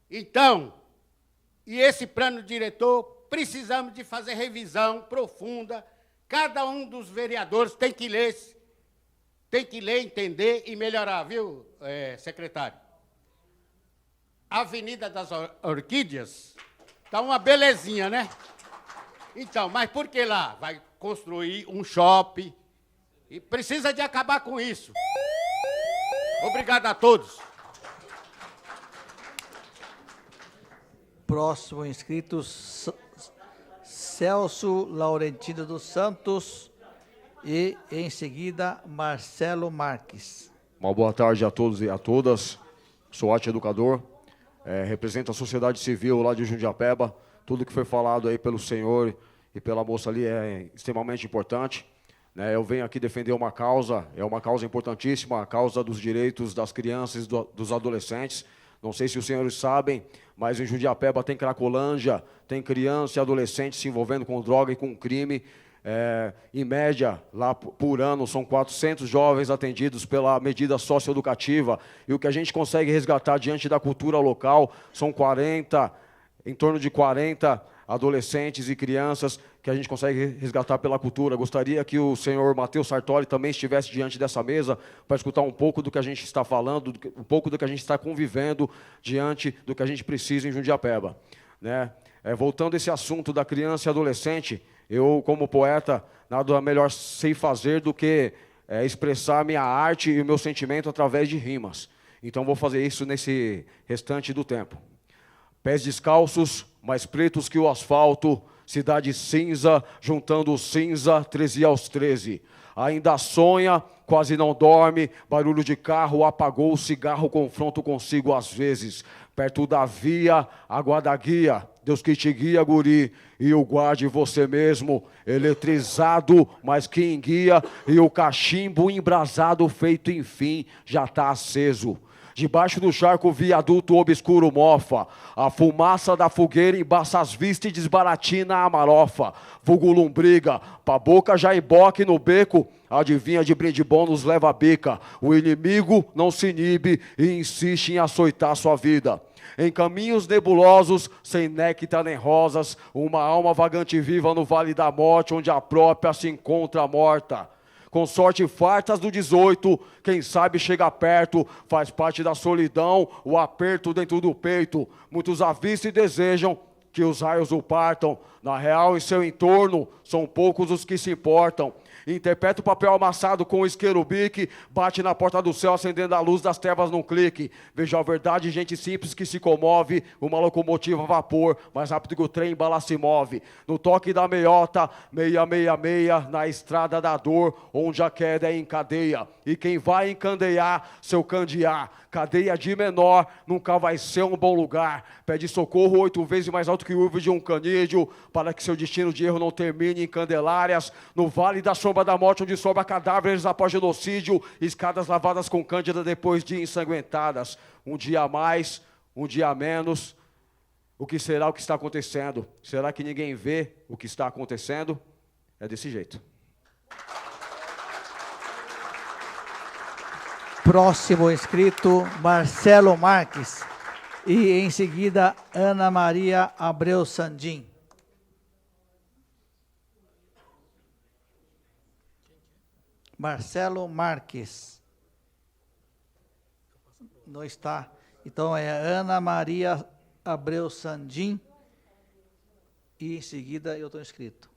Então, e esse plano diretor, precisamos de fazer revisão profunda. Cada um dos vereadores tem que ler, entender e melhorar, viu, secretário? A Avenida das Orquídeas está uma belezinha, né? Então, mas por que lá? Vai construir um shopping e precisa de acabar com isso. Obrigado a todos. Próximo inscrito, Celso Laurentino dos Santos e, em seguida, Marcelo Marques. Uma boa tarde a todos e a todas. Sou arte-educador, represento a sociedade civil lá de Jundiapeba. Tudo que foi falado aí pelo senhor e pela moça ali é extremamente importante. Eu venho aqui defender uma causa, é uma causa importantíssima, a causa dos direitos das crianças e dos adolescentes. Não sei se os senhores sabem, mas em Jundiapeba tem Cracolândia, tem criança e adolescente se envolvendo com droga e com crime. Em média, lá por ano, são 400 jovens atendidos pela medida socioeducativa, e o que a gente consegue resgatar diante da cultura local são em torno de 40 adolescentes e crianças que a gente consegue resgatar pela cultura. Gostaria que o senhor Matheus Sartori também estivesse diante dessa mesa para escutar um pouco do que a gente está falando, um pouco do que a gente está convivendo diante do que a gente precisa em Jundiapeba, né? Voltando a esse assunto da criança e adolescente, eu, como poeta, nada melhor sei fazer do que expressar minha arte e o meu sentimento através de rimas. Então, vou fazer isso nesse restante do tempo. Pés descalços, mais pretos que o asfalto, cidade cinza, juntando cinza, 13 aos 13. Ainda sonha, quase não dorme, barulho de carro, apagou o cigarro, confronto consigo às vezes. Perto da via, água da guia, Deus que te guia, guri, e o guarde você mesmo, eletrizado, mas que enguia, e o cachimbo embrasado, feito enfim, já está aceso. Debaixo do charco, viaduto obscuro mofa. A fumaça da fogueira embaça as vistas e desbaratina a marofa. Vulgo lombriga, pra boca já emboque no beco. Adivinha de brinde bom nos leva a bica. O inimigo não se inibe e insiste em açoitar sua vida. Em caminhos nebulosos, sem néctar nem rosas, uma alma vagante viva no vale da morte, onde a própria se encontra morta. Com sorte fartas do 18, quem sabe chega perto, faz parte da solidão, o aperto dentro do peito. Muitos avistam e desejam que os raios o partam. Na real, em seu entorno, são poucos os que se importam. Interpreta o papel amassado com o isqueiro bique, bate na porta do céu, acendendo a luz das trevas num clique. Veja a verdade, gente simples que se comove, uma locomotiva a vapor, mais rápido que o trem, bala se move. No toque da meiota, 666, na estrada da dor, onde a queda é em cadeia. E quem vai encandear, seu candear. Cadeia de menor, nunca vai ser um bom lugar. Pede socorro 8 vezes mais alto que o uvo de um canídeo, para que seu destino de erro não termine em Candelárias. No vale da sombra da morte, onde sobra cadáveres após genocídio, escadas lavadas com cândida depois de ensanguentadas. Um dia a mais, um dia a menos. O que será o que está acontecendo? Será que ninguém vê o que está acontecendo? É desse jeito. Próximo inscrito, Marcelo Marques. E, em seguida, Ana Maria Abreu Sandim. Marcelo Marques. Não está. Então, é Ana Maria Abreu Sandim. E, em seguida, eu estou inscrito.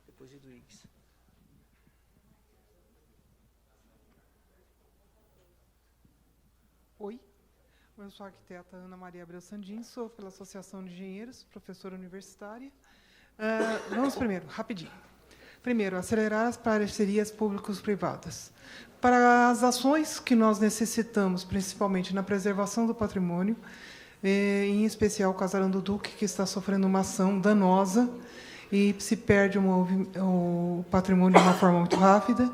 Depois de Duígues. Oi, eu sou a arquiteta Ana Maria Abreu Sandim, sou pela Associação de Engenheiros, professora universitária. Vamos primeiro, rapidinho. Primeiro, acelerar as parcerias públicos-privadas. Para as ações que nós necessitamos, principalmente na preservação do patrimônio, em especial o Casarão do Duque, que está sofrendo uma ação danosa e se perde o patrimônio de uma forma muito rápida,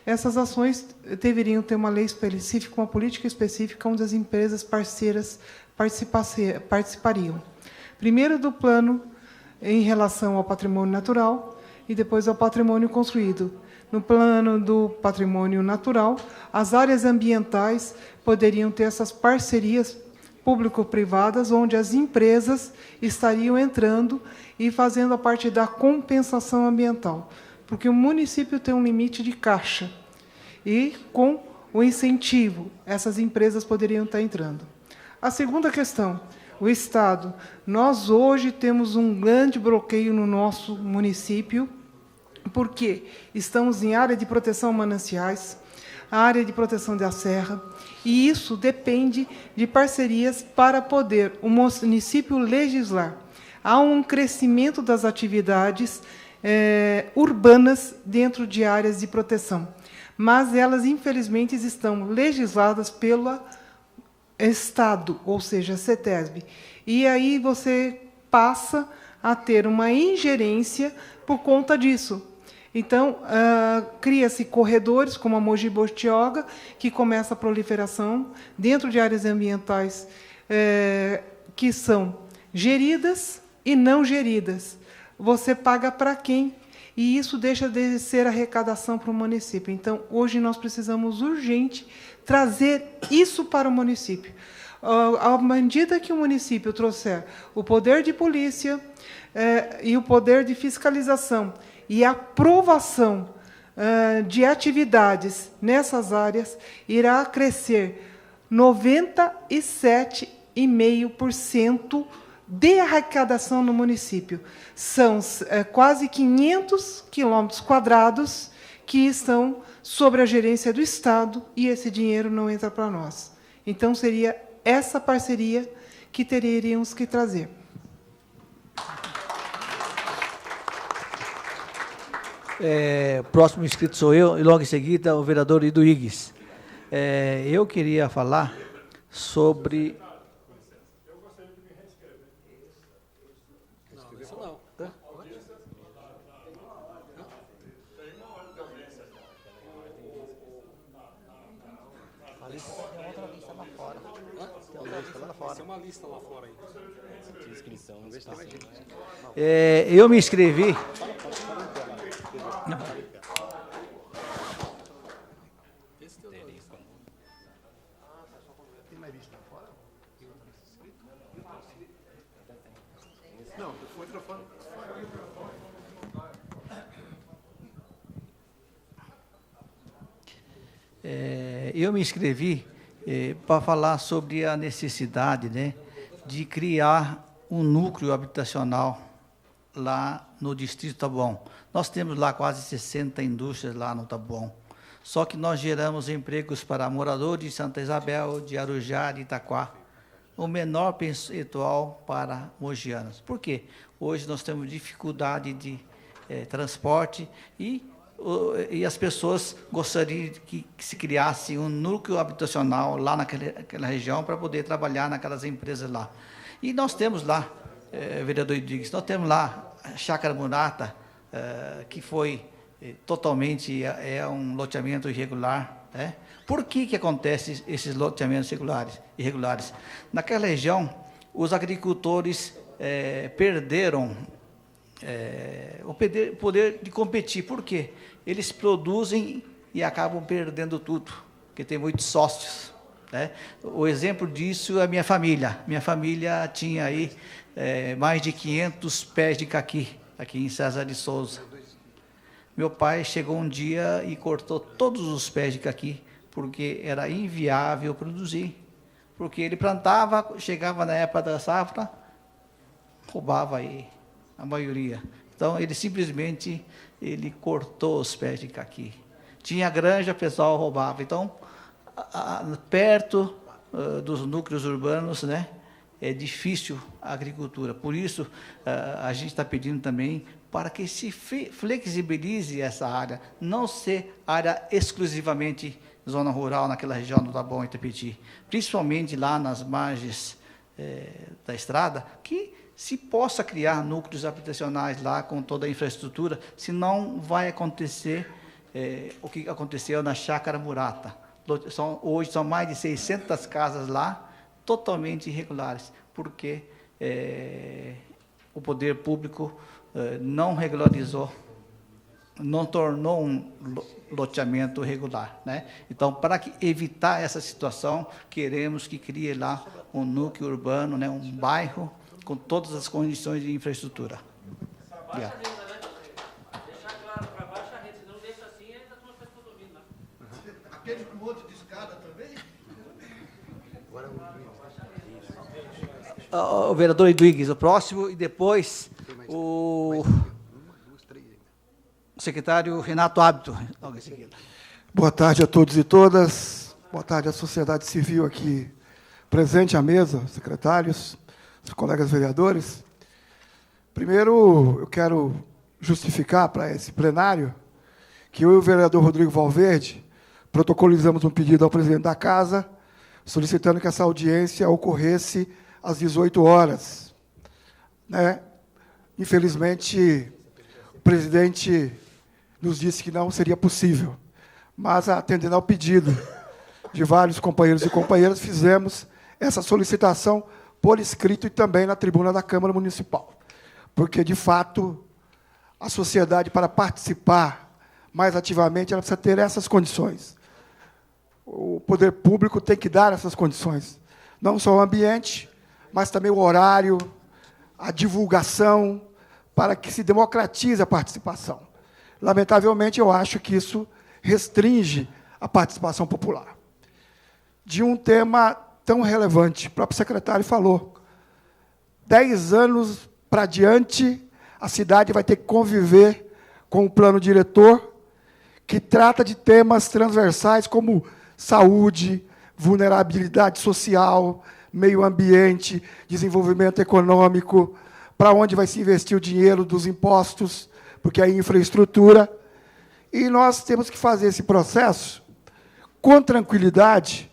essas ações deveriam ter uma lei específica, uma política específica, onde as empresas parceiras participariam. Primeiro, do plano em relação ao patrimônio natural e depois ao patrimônio construído. No plano do patrimônio natural, as áreas ambientais poderiam ter essas parcerias público-privadas, onde as empresas estariam entrando e fazendo a parte da compensação ambiental, porque o município tem um limite de caixa, e com o incentivo, essas empresas poderiam estar entrando. A segunda questão, o Estado. Nós hoje temos um grande bloqueio no nosso município, porque estamos em área de proteção a mananciais, área de proteção da serra, e isso depende de parcerias para poder o município legislar. Há um crescimento das atividades urbanas dentro de áreas de proteção, mas elas, infelizmente, estão legisladas pelo Estado, ou seja, a CETESB. E aí você passa a ter uma ingerência por conta disso. Então, cria-se corredores, como a Mogi Bertioga, que começa a proliferação dentro de áreas ambientais que são geridas e não geridas. Você paga para quem? E isso deixa de ser arrecadação para o município. Então, hoje nós precisamos urgente trazer isso para o município. À medida que o município trouxer o poder de polícia e o poder de fiscalização e aprovação de atividades nessas áreas, irá crescer 97,5% de arrecadação no município. São quase 500 quilômetros quadrados que estão sob a gerência do Estado e esse dinheiro não entra para nós. Então, seria essa parceria que teríamos que trazer. Próximo inscrito sou eu, e logo em seguida o vereador Iduígues. Eu queria falar sobre... eu me inscrevi... Eu me inscrevi para falar sobre a necessidade, né, de criar um núcleo habitacional lá no Distrito Taboão. Nós temos lá quase 60 indústrias lá no Taboão. Só que nós geramos empregos para moradores de Santa Isabel, de Arujá, de Itaquá, o menor percentual para mogianos. Por quê? Hoje nós temos dificuldade de transporte e as pessoas gostariam que se criasse um núcleo habitacional lá naquela região para poder trabalhar naquelas empresas lá. E nós temos lá, vereador Rodrigues, nós temos lá a Chácara Murata, que foi totalmente um loteamento irregular. Né? Por que acontece esses loteamentos irregulares? Naquela região, os agricultores perderam o poder de competir. Por quê? Eles produzem e acabam perdendo tudo, porque tem muitos sócios. Né? O exemplo disso é a minha família. Minha família tinha aí mais de 500 pés de caqui, aqui em César de Souza. Meu pai chegou um dia e cortou todos os pés de caqui, porque era inviável produzir. Porque ele plantava, chegava na época da safra, roubava aí a maioria. Então, ele simplesmente cortou os pés de caqui. Tinha granja, o pessoal roubava. Então, perto dos núcleos urbanos, né, é difícil a agricultura. Por isso, a gente está pedindo também para que se flexibilize essa área, não ser área exclusivamente zona rural naquela região do Taboão e Itapetí, principalmente lá nas margens da estrada, que se possa criar núcleos habitacionais lá com toda a infraestrutura, senão vai acontecer o que aconteceu na Chácara Murata. Hoje são mais de 600 casas lá, totalmente irregulares, porque o poder público não regularizou, não tornou um loteamento regular. Né? Então, para evitar essa situação, queremos que crie lá um núcleo urbano, né, um bairro, com todas as condições de infraestrutura. Obrigado. Aquele com o outro de escada também? O vereador Rodrigues, o próximo, e depois o secretário Renato Hábito, logo em seguida. Boa tarde a todos e todas. Boa tarde à sociedade civil aqui presente à mesa, secretários, os colegas vereadores. Primeiro, eu quero justificar para esse plenário que eu e o vereador Rodrigo Valverde protocolizamos um pedido ao presidente da Casa, solicitando que essa audiência ocorresse às 18 horas. Né? Infelizmente, o presidente nos disse que não seria possível. Mas, atendendo ao pedido de vários companheiros e companheiras, fizemos essa solicitação por escrito e também na tribuna da Câmara Municipal. Porque, de fato, a sociedade, para participar mais ativamente, ela precisa ter essas condições. O poder público tem que dar essas condições. Não só o ambiente, mas também o horário, a divulgação, para que se democratize a participação. Lamentavelmente, eu acho que isso restringe a participação popular. De um tema tão relevante, o próprio secretário falou, 10 anos para diante, a cidade vai ter que conviver com o plano diretor, que trata de temas transversais como saúde, vulnerabilidade social, meio ambiente, desenvolvimento econômico, para onde vai se investir o dinheiro dos impostos, porque é infraestrutura. E nós temos que fazer esse processo com tranquilidade,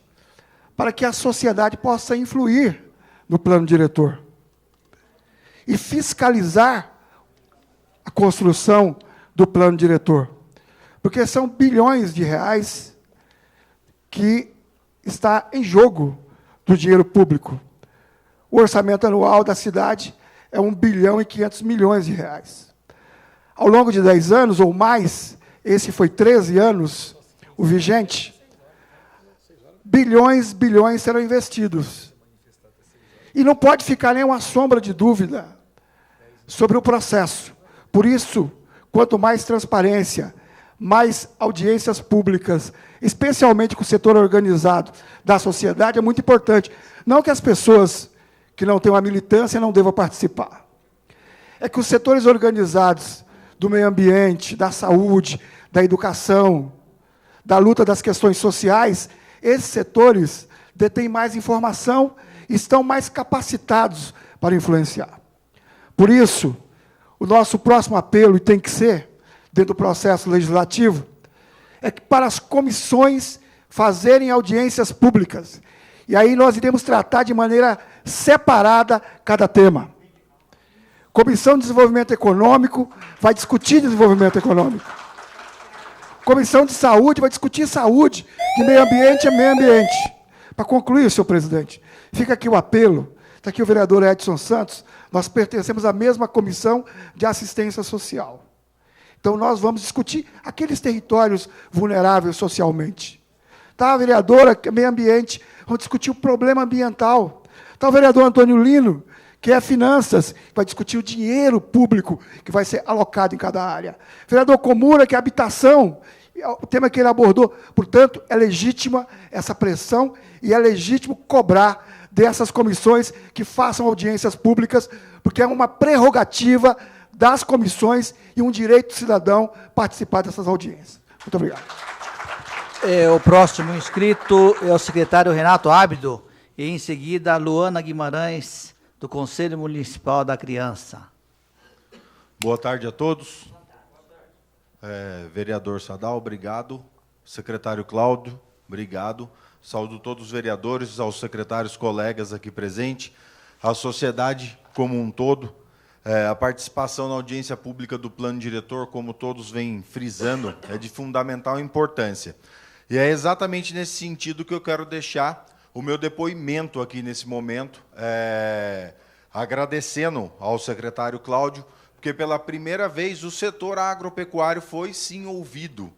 para que a sociedade possa influir no plano diretor e fiscalizar a construção do plano diretor. Porque são bilhões de reais que está em jogo do dinheiro público. O orçamento anual da cidade é 1 bilhão e 500 milhões de reais. Ao longo de 10 anos ou mais, esse foi 13 anos, o vigente, bilhões serão investidos. E não pode ficar nenhuma sombra de dúvida sobre o processo. Por isso, quanto mais transparência, mais audiências públicas, especialmente com o setor organizado da sociedade, é muito importante. Não que as pessoas que não têm uma militância não devam participar. É que os setores organizados do meio ambiente, da saúde, da educação, da luta das questões sociais, esses setores detêm mais informação e estão mais capacitados para influenciar. Por isso, o nosso próximo apelo, e tem que ser, dentro do processo legislativo, é que para as comissões fazerem audiências públicas. E aí nós iremos tratar de maneira separada cada tema. Comissão de Desenvolvimento Econômico vai discutir desenvolvimento econômico. Comissão de Saúde vai discutir saúde, de meio ambiente é meio ambiente. Para concluir, senhor presidente, fica aqui o apelo, está aqui o vereador Edson Santos, nós pertencemos à mesma comissão de assistência social. Então, nós vamos discutir aqueles territórios vulneráveis socialmente. Está a vereadora, meio ambiente, vamos discutir o problema ambiental. Está o vereador Antônio Lino, que é finanças, vai discutir o dinheiro público que vai ser alocado em cada área. Vereador Komura, que é habitação, o tema que ele abordou. Portanto, é legítima essa pressão e é legítimo cobrar dessas comissões que façam audiências públicas, porque é uma prerrogativa das comissões e um direito do cidadão participar dessas audiências. Muito obrigado. O próximo inscrito é o secretário Renato Ábido, e em seguida a Luana Guimarães, do Conselho Municipal da Criança. Boa tarde a todos. Vereador Sadal, obrigado. Secretário Cláudio, obrigado. Saúdo todos os vereadores, aos secretários, colegas aqui presentes, à sociedade como um todo. A participação na audiência pública do plano diretor, como todos vêm frisando, é de fundamental importância. E é exatamente nesse sentido que eu quero deixar o meu depoimento aqui nesse momento, agradecendo ao secretário Cláudio, porque pela primeira vez o setor agropecuário foi sim ouvido,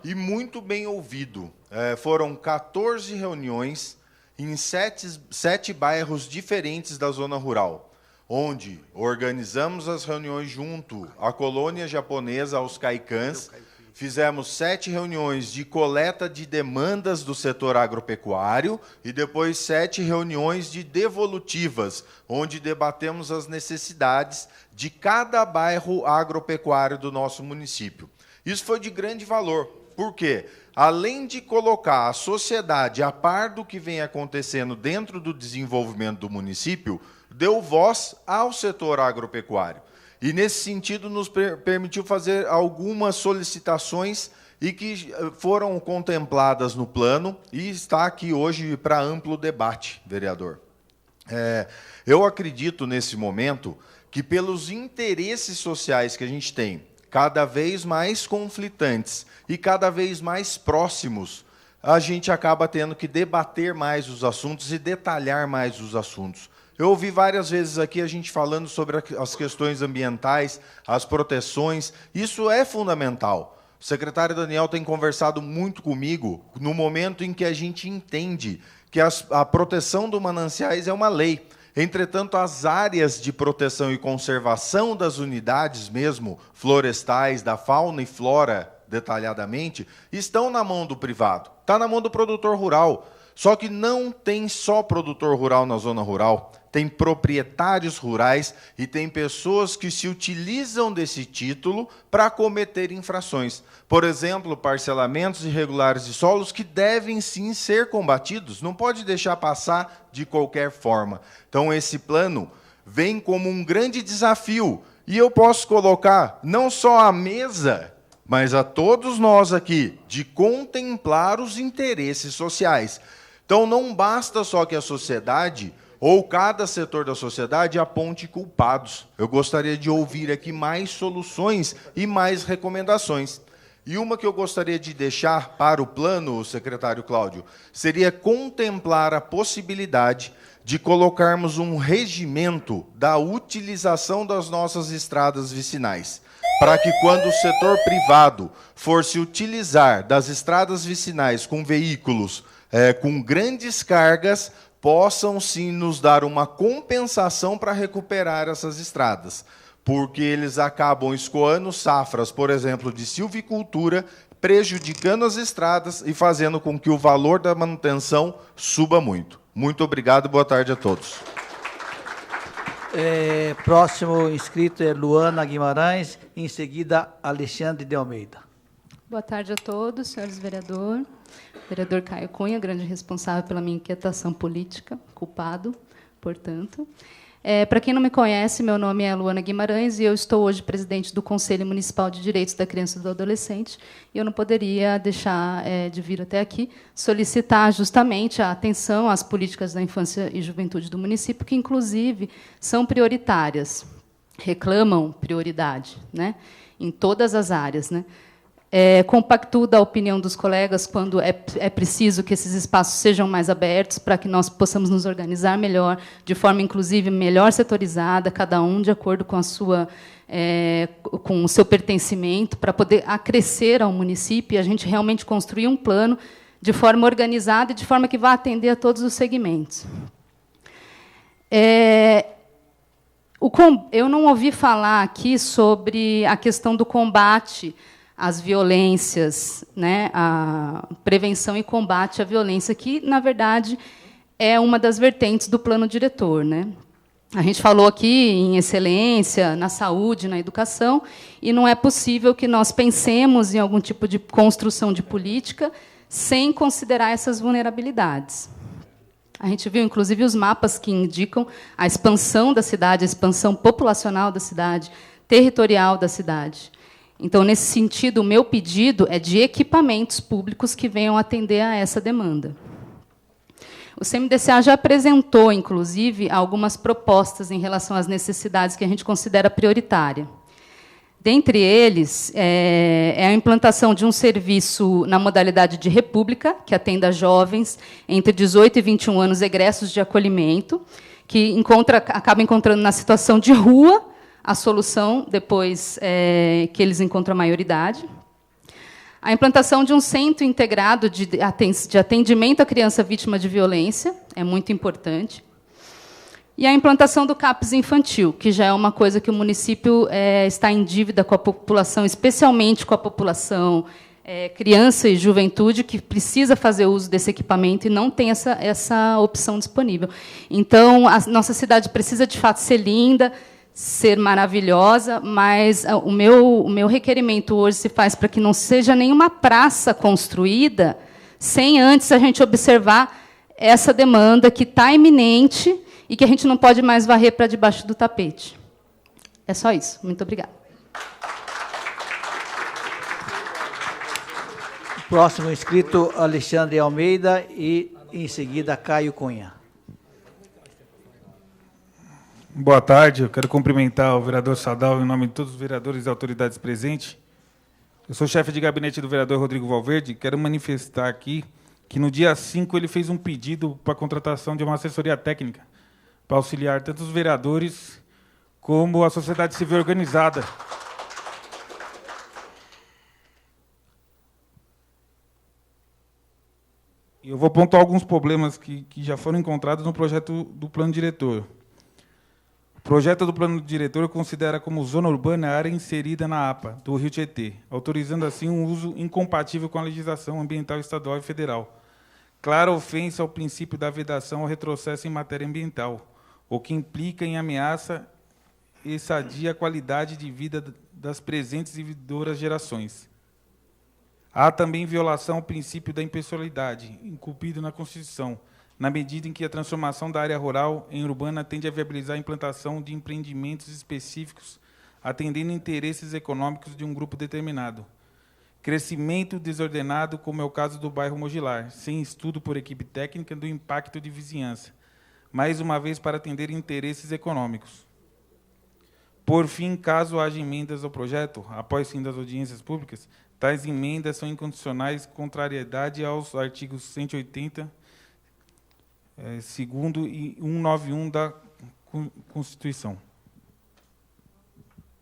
e muito bem ouvido. Foram 14 reuniões em 7 bairros diferentes da zona rural, onde organizamos as reuniões junto à colônia japonesa, aos caicãs, fizemos 7 reuniões de coleta de demandas do setor agropecuário e depois 7 reuniões de devolutivas, onde debatemos as necessidades de cada bairro agropecuário do nosso município. Isso foi de grande valor, porque, além de colocar a sociedade a par do que vem acontecendo dentro do desenvolvimento do município, deu voz ao setor agropecuário. E, nesse sentido, nos permitiu fazer algumas solicitações e que foram contempladas no plano e está aqui hoje para amplo debate, vereador. Eu acredito, nesse momento, que pelos interesses sociais que a gente tem, cada vez mais conflitantes e cada vez mais próximos, a gente acaba tendo que debater mais os assuntos e detalhar mais os assuntos. Eu ouvi várias vezes aqui a gente falando sobre as questões ambientais, as proteções, isso é fundamental. O secretário Daniel tem conversado muito comigo no momento em que a gente entende que a proteção do mananciais é uma lei. Entretanto, as áreas de proteção e conservação das unidades mesmo, florestais, da fauna e flora, detalhadamente, estão na mão do privado, está na mão do produtor rural. Só que não tem só produtor rural na zona rural, tem proprietários rurais e tem pessoas que se utilizam desse título para cometer infrações. Por exemplo, parcelamentos irregulares de solos que devem sim ser combatidos, não pode deixar passar de qualquer forma. Então, esse plano vem como um grande desafio e eu posso colocar não só à mesa, mas a todos nós aqui, de contemplar os interesses sociais. Então, não basta só que a sociedade ou cada setor da sociedade aponte culpados. Eu gostaria de ouvir aqui mais soluções e mais recomendações. E uma que eu gostaria de deixar para o plano, secretário Cláudio, seria contemplar a possibilidade de colocarmos um regimento da utilização das nossas estradas vicinais, para que quando o setor privado for se utilizar das estradas vicinais com veículos com grandes cargas, possam sim nos dar uma compensação para recuperar essas estradas, porque eles acabam escoando safras, por exemplo, de silvicultura, prejudicando as estradas e fazendo com que o valor da manutenção suba muito. Muito obrigado, boa tarde a todos. Próximo inscrito é Luana Guimarães, em seguida Alexandre de Almeida. Boa tarde a todos, senhores vereadores. Vereador Caio Cunha, grande responsável pela minha inquietação política, culpado, portanto. Para quem não me conhece, meu nome é Luana Guimarães e eu estou hoje presidente do Conselho Municipal de Direitos da Criança e do Adolescente, e eu não poderia deixar de vir até aqui solicitar justamente a atenção às políticas da infância e juventude do município, que, inclusive, são prioritárias, reclamam prioridade, né, em todas as áreas, né. Compactuo da opinião dos colegas quando é preciso que esses espaços sejam mais abertos para que nós possamos nos organizar melhor, de forma, inclusive, melhor setorizada, cada um de acordo com com o seu pertencimento, para poder acrescer ao município e a gente realmente construir um plano de forma organizada e de forma que vá atender a todos os segmentos. Eu não ouvi falar aqui sobre a questão do combate às violências, né, a prevenção e combate à violência, que, na verdade, é uma das vertentes do plano diretor, né? A gente falou aqui em excelência, na saúde, na educação, e não é possível que nós pensemos em algum tipo de construção de política sem considerar essas vulnerabilidades. A gente viu, inclusive, os mapas que indicam a expansão da cidade, a expansão populacional da cidade, territorial da cidade. Então, nesse sentido, o meu pedido é de equipamentos públicos que venham atender a essa demanda. O CMDCA já apresentou, inclusive, algumas propostas em relação às necessidades que a gente considera prioritária. Dentre eles, é a implantação de um serviço na modalidade de república, que atenda jovens entre 18 e 21 anos egressos de acolhimento, que acaba encontrando na situação de rua a solução depois que eles encontram a maioridade. A implantação de um centro integrado de atendimento à criança vítima de violência é muito importante. E a implantação do CAPS infantil, que já é uma coisa que o município está em dívida com a população, especialmente com a população criança e juventude, que precisa fazer uso desse equipamento e não tem essa opção disponível. Então, a nossa cidade precisa, de fato, ser linda, ser maravilhosa, mas o meu requerimento hoje se faz para que não seja nenhuma praça construída sem antes a gente observar essa demanda que está iminente e que a gente não pode mais varrer para debaixo do tapete. É só isso. Muito obrigada. Próximo inscrito, Alexandre Almeida, e, em seguida, Caio Cunha. Boa tarde, eu quero cumprimentar o vereador Sadal em nome de todos os vereadores e autoridades presentes. Eu sou chefe de gabinete do vereador Rodrigo Valverde, quero manifestar aqui que no dia 5 ele fez um pedido para a contratação de uma assessoria técnica para auxiliar tanto os vereadores como a sociedade civil organizada. E eu vou pontuar alguns problemas que já foram encontrados no projeto do plano diretor. O projeto do plano diretor considera como zona urbana a área inserida na APA do Rio Tietê, autorizando assim um uso incompatível com a legislação ambiental estadual e federal. Clara ofensa ao princípio da vedação ao retrocesso em matéria ambiental, o que implica em ameaça e sadia a qualidade de vida das presentes e vindouras gerações. Há também violação ao princípio da impessoalidade, incumbido na Constituição, na medida em que a transformação da área rural em urbana tende a viabilizar a implantação de empreendimentos específicos, atendendo interesses econômicos de um grupo determinado. Crescimento desordenado, como é o caso do bairro Mogilar, sem estudo por equipe técnica do impacto de vizinhança, mais uma vez para atender interesses econômicos. Por fim, caso haja emendas ao projeto, após fim das audiências públicas, tais emendas são incondicionais, contrariedade aos artigos 180, segundo e 191 da Constituição.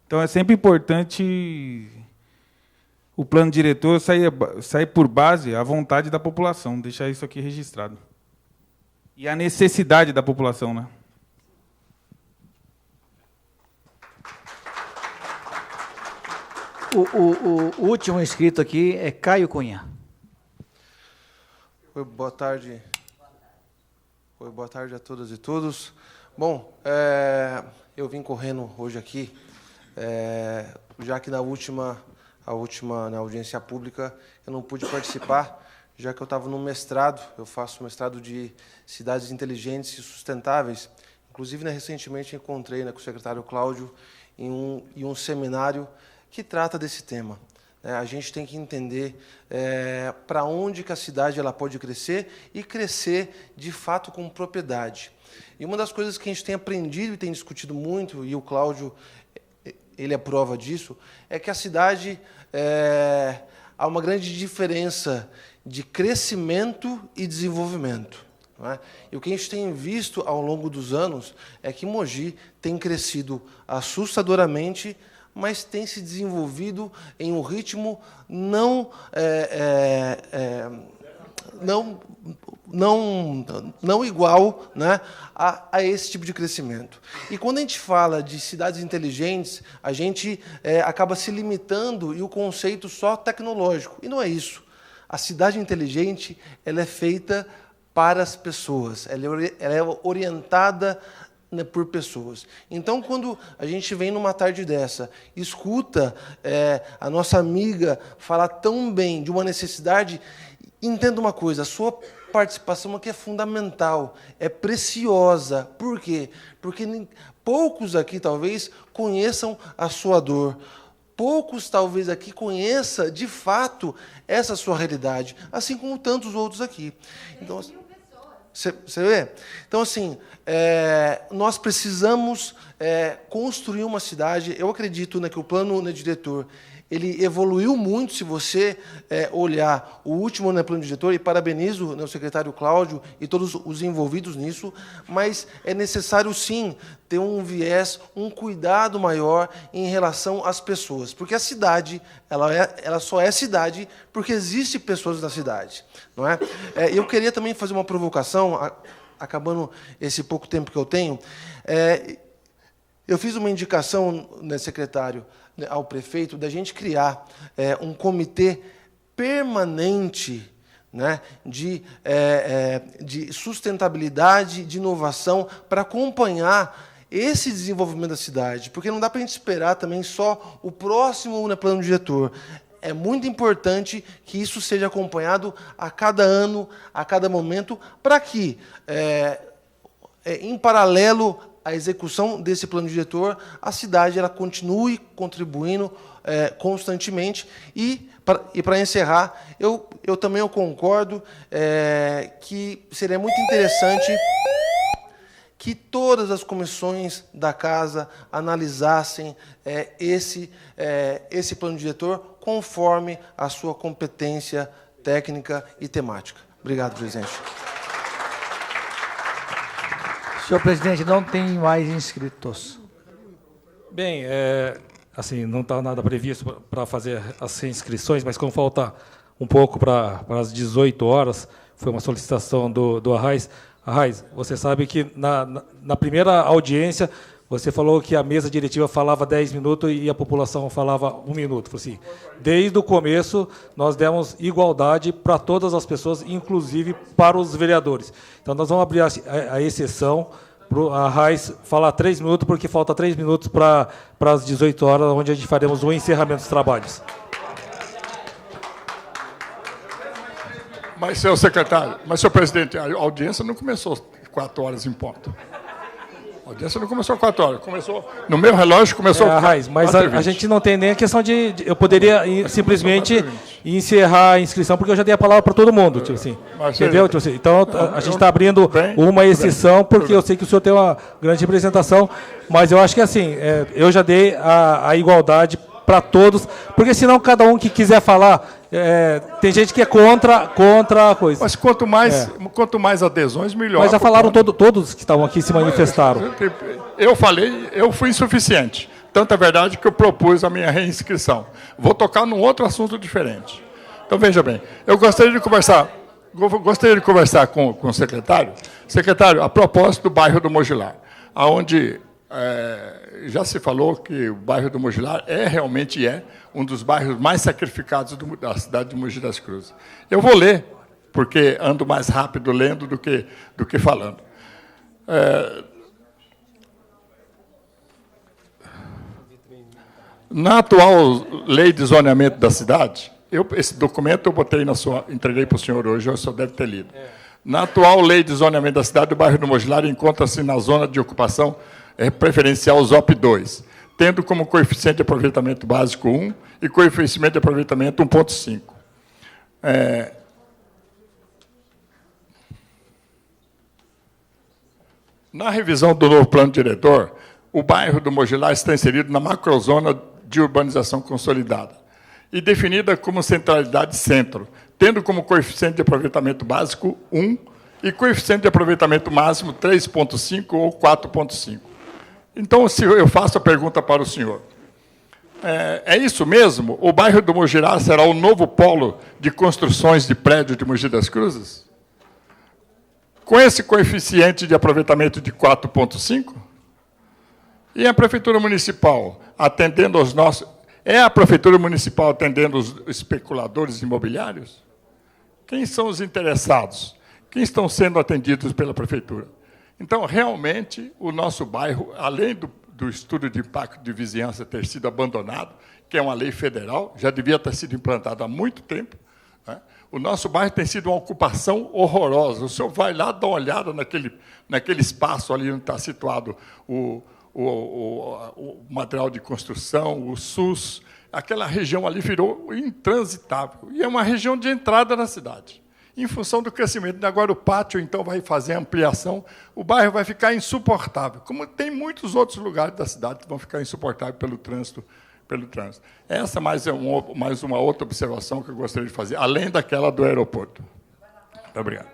Então, é sempre importante o plano diretor sair por base à vontade da população, deixar isso aqui registrado. E a necessidade da população, né? O último inscrito aqui é Caio Cunha. Oi, boa tarde. Oi, boa tarde a todas e todos. Bom, eu vim correndo hoje aqui, já que na audiência pública eu não pude participar, já que eu estava no mestrado, eu faço mestrado de cidades inteligentes e sustentáveis. Inclusive, recentemente encontrei com o secretário Cláudio em um seminário que trata desse tema. A gente tem que entender para onde que a cidade ela pode crescer e crescer, de fato, com propriedade. E uma das coisas que a gente tem aprendido e tem discutido muito, e o Cláudio ele é prova disso, é que a cidade há uma grande diferença de crescimento e desenvolvimento. Não é? E o que a gente tem visto ao longo dos anos é que Mogi tem crescido assustadoramente, mas tem se desenvolvido em um ritmo não igual, né, a esse tipo de crescimento. E quando a gente fala de cidades inteligentes, a gente acaba se limitando e o conceito só tecnológico. E não é isso. A cidade inteligente ela é feita para as pessoas, ela é orientada por pessoas. Então, quando a gente vem numa tarde dessa, escuta a nossa amiga falar tão bem de uma necessidade, entenda uma coisa, a sua participação aqui é fundamental, é preciosa. Por quê? Porque poucos aqui, talvez, conheçam a sua dor. Poucos, talvez, aqui conheçam, de fato, essa sua realidade, assim como tantos outros aqui. Então, você vê? Então, assim, nós precisamos construir uma cidade. Eu acredito que o plano diretor ele evoluiu muito, se você olhar o último plano diretor, e parabenizo o secretário Cláudio e todos os envolvidos nisso, mas é necessário, sim, ter um viés, um cuidado maior em relação às pessoas, porque a cidade ela só é cidade porque existem pessoas na cidade. Não é? Eu queria também fazer uma provocação, acabando esse pouco tempo que eu tenho. Eu fiz uma indicação, secretário, ao prefeito, da gente criar um comitê permanente, né, de sustentabilidade, de inovação, para acompanhar esse desenvolvimento da cidade, porque não dá para a gente esperar também só o próximo plano diretor. É muito importante que isso seja acompanhado a cada ano, a cada momento, para que, em paralelo à execução desse plano diretor, a cidade ela continue contribuindo constantemente. E para encerrar, eu também concordo que seria muito interessante que todas as comissões da Casa analisassem esse plano diretor conforme a sua competência técnica e temática. Obrigado, presidente. Senhor presidente, não tem mais inscritos. Bem, assim, não está nada previsto para fazer as inscrições, mas como falta um pouco para as 18 horas, foi uma solicitação do Arraiz. Arraiz, você sabe que na primeira audiência você falou que a mesa diretiva falava 10 minutos e a população falava 1 minuto. Assim, desde o começo, nós demos igualdade para todas as pessoas, inclusive para os vereadores. Então, nós vamos abrir a exceção para o Arraiz falar 3 minutos, porque falta 3 minutos para as 18 horas, onde a gente faremos o encerramento dos trabalhos. Mas, senhor secretário, senhor presidente, a audiência não começou 4 horas em ponto. A audiência não começou 4 horas. Começou, no meu relógio começou... Arraiz, mas a gente não tem nem a questão de eu poderia simplesmente encerrar a inscrição, porque eu já dei a palavra para todo mundo. Tipo assim, entendeu? Tipo assim, então, a gente está abrindo uma exceção, porque eu sei que o senhor tem uma grande representação, mas eu acho que assim, eu já dei a igualdade para todos, porque senão cada um que quiser falar, tem gente que é contra a coisa. Mas quanto mais adesões, melhor. Mas já falaram todos que estavam aqui se manifestaram. Eu falei, eu fui insuficiente. Tanto é verdade que eu propus a minha reinscrição. Vou tocar num outro assunto diferente. Então, veja bem, eu gostaria de conversar com o secretário. Secretário, a propósito do bairro do Mogilar, onde já se falou que o bairro do Mogilar realmente é um dos bairros mais sacrificados da cidade de Mogi das Cruzes. Eu vou ler, porque ando mais rápido lendo do que falando. Na atual lei de zoneamento da cidade, esse documento eu entreguei para o senhor hoje, o senhor deve ter lido. Na atual lei de zoneamento da cidade, o bairro do Mogilar encontra-se na zona de ocupação preferencial ZOP 2, tendo como coeficiente de aproveitamento básico 1 e coeficiente de aproveitamento 1,5. Na revisão do novo plano diretor, o bairro do Mogilar está inserido na macrozona de urbanização consolidada e definida como centralidade centro, tendo como coeficiente de aproveitamento básico 1 e coeficiente de aproveitamento máximo 3,5 ou 4,5. Então, se eu faço a pergunta para o senhor, é isso mesmo? O bairro do Mogilar será o novo polo de construções de prédios de Mogi das Cruzes? Com esse coeficiente de aproveitamento de 4,5? E a Prefeitura Municipal atendendo aos nossos... É a Prefeitura Municipal atendendo os especuladores imobiliários? Quem são os interessados? Quem estão sendo atendidos pela Prefeitura? Então, realmente, o nosso bairro, além do estudo de impacto de vizinhança ter sido abandonado, que é uma lei federal, já devia ter sido implantado há muito tempo, né? O nosso bairro tem sido uma ocupação horrorosa. O senhor vai lá dar uma olhada naquele espaço ali onde está situado o material de construção, o SUS, aquela região ali virou intransitável. E é uma região de entrada na cidade. Em função do crescimento, agora o pátio, então, vai fazer ampliação, o bairro vai ficar insuportável, como tem muitos outros lugares da cidade que vão ficar insuportáveis pelo trânsito. Essa mais uma outra observação que eu gostaria de fazer, além daquela do aeroporto. Muito obrigado.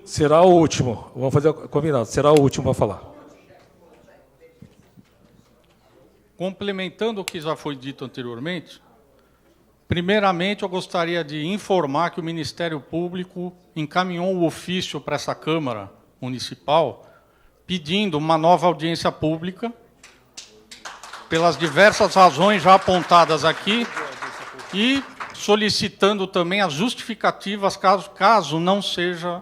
Será o último. Vamos fazer combinado. Será o último para falar. Complementando o que já foi dito anteriormente, primeiramente, eu gostaria de informar que o Ministério Público encaminhou um ofício para essa Câmara Municipal pedindo uma nova audiência pública, pelas diversas razões já apontadas aqui, e solicitando também as justificativas caso não seja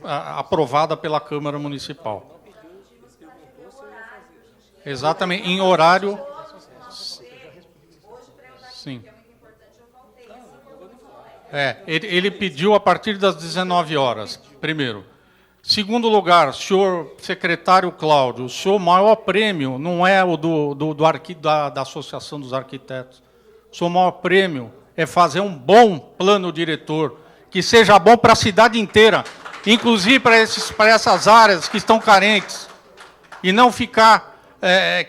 aprovada pela Câmara Municipal. Exatamente, em horário... Sim. Ele pediu a partir das 19 horas, primeiro. Segundo lugar, senhor secretário Cláudio, o seu maior prêmio não é o da Associação dos Arquitetos. O seu maior prêmio é fazer um bom plano diretor, que seja bom para a cidade inteira, inclusive para essas áreas que estão carentes, e não ficar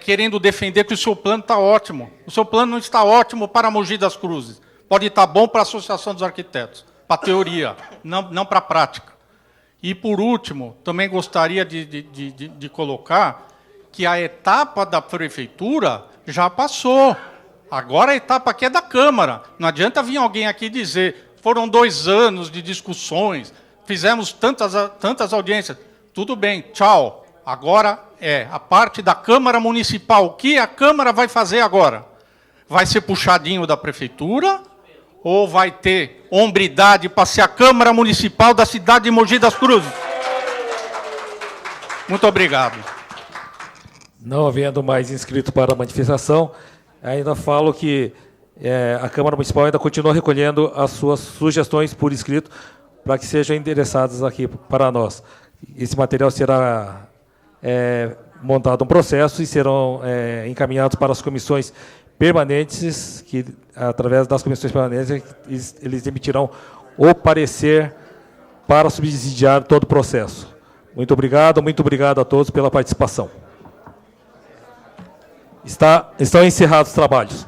querendo defender que o seu plano está ótimo. O seu plano não está ótimo para Mogi das Cruzes. Pode estar bom para a Associação dos Arquitetos, para a teoria, não para a prática. E, por último, também gostaria de colocar que a etapa da prefeitura já passou. Agora a etapa aqui é da Câmara. Não adianta vir alguém aqui dizer, foram 2 anos de discussões, fizemos tantas audiências. Tudo bem, tchau. Agora é a parte da Câmara Municipal. O que a Câmara vai fazer agora? Vai ser puxadinho da prefeitura ou vai ter hombridade para ser a Câmara Municipal da cidade de Mogi das Cruzes? Muito obrigado. Não havendo mais inscrito para a manifestação, ainda falo que a Câmara Municipal ainda continua recolhendo as suas sugestões por escrito para que sejam endereçadas aqui para nós. Esse material será montado um processo e serão encaminhados para as comissões permanentes, que, através das comissões permanentes, eles emitirão o parecer para subsidiar todo o processo. Muito obrigado a todos pela participação. Estão encerrados os trabalhos.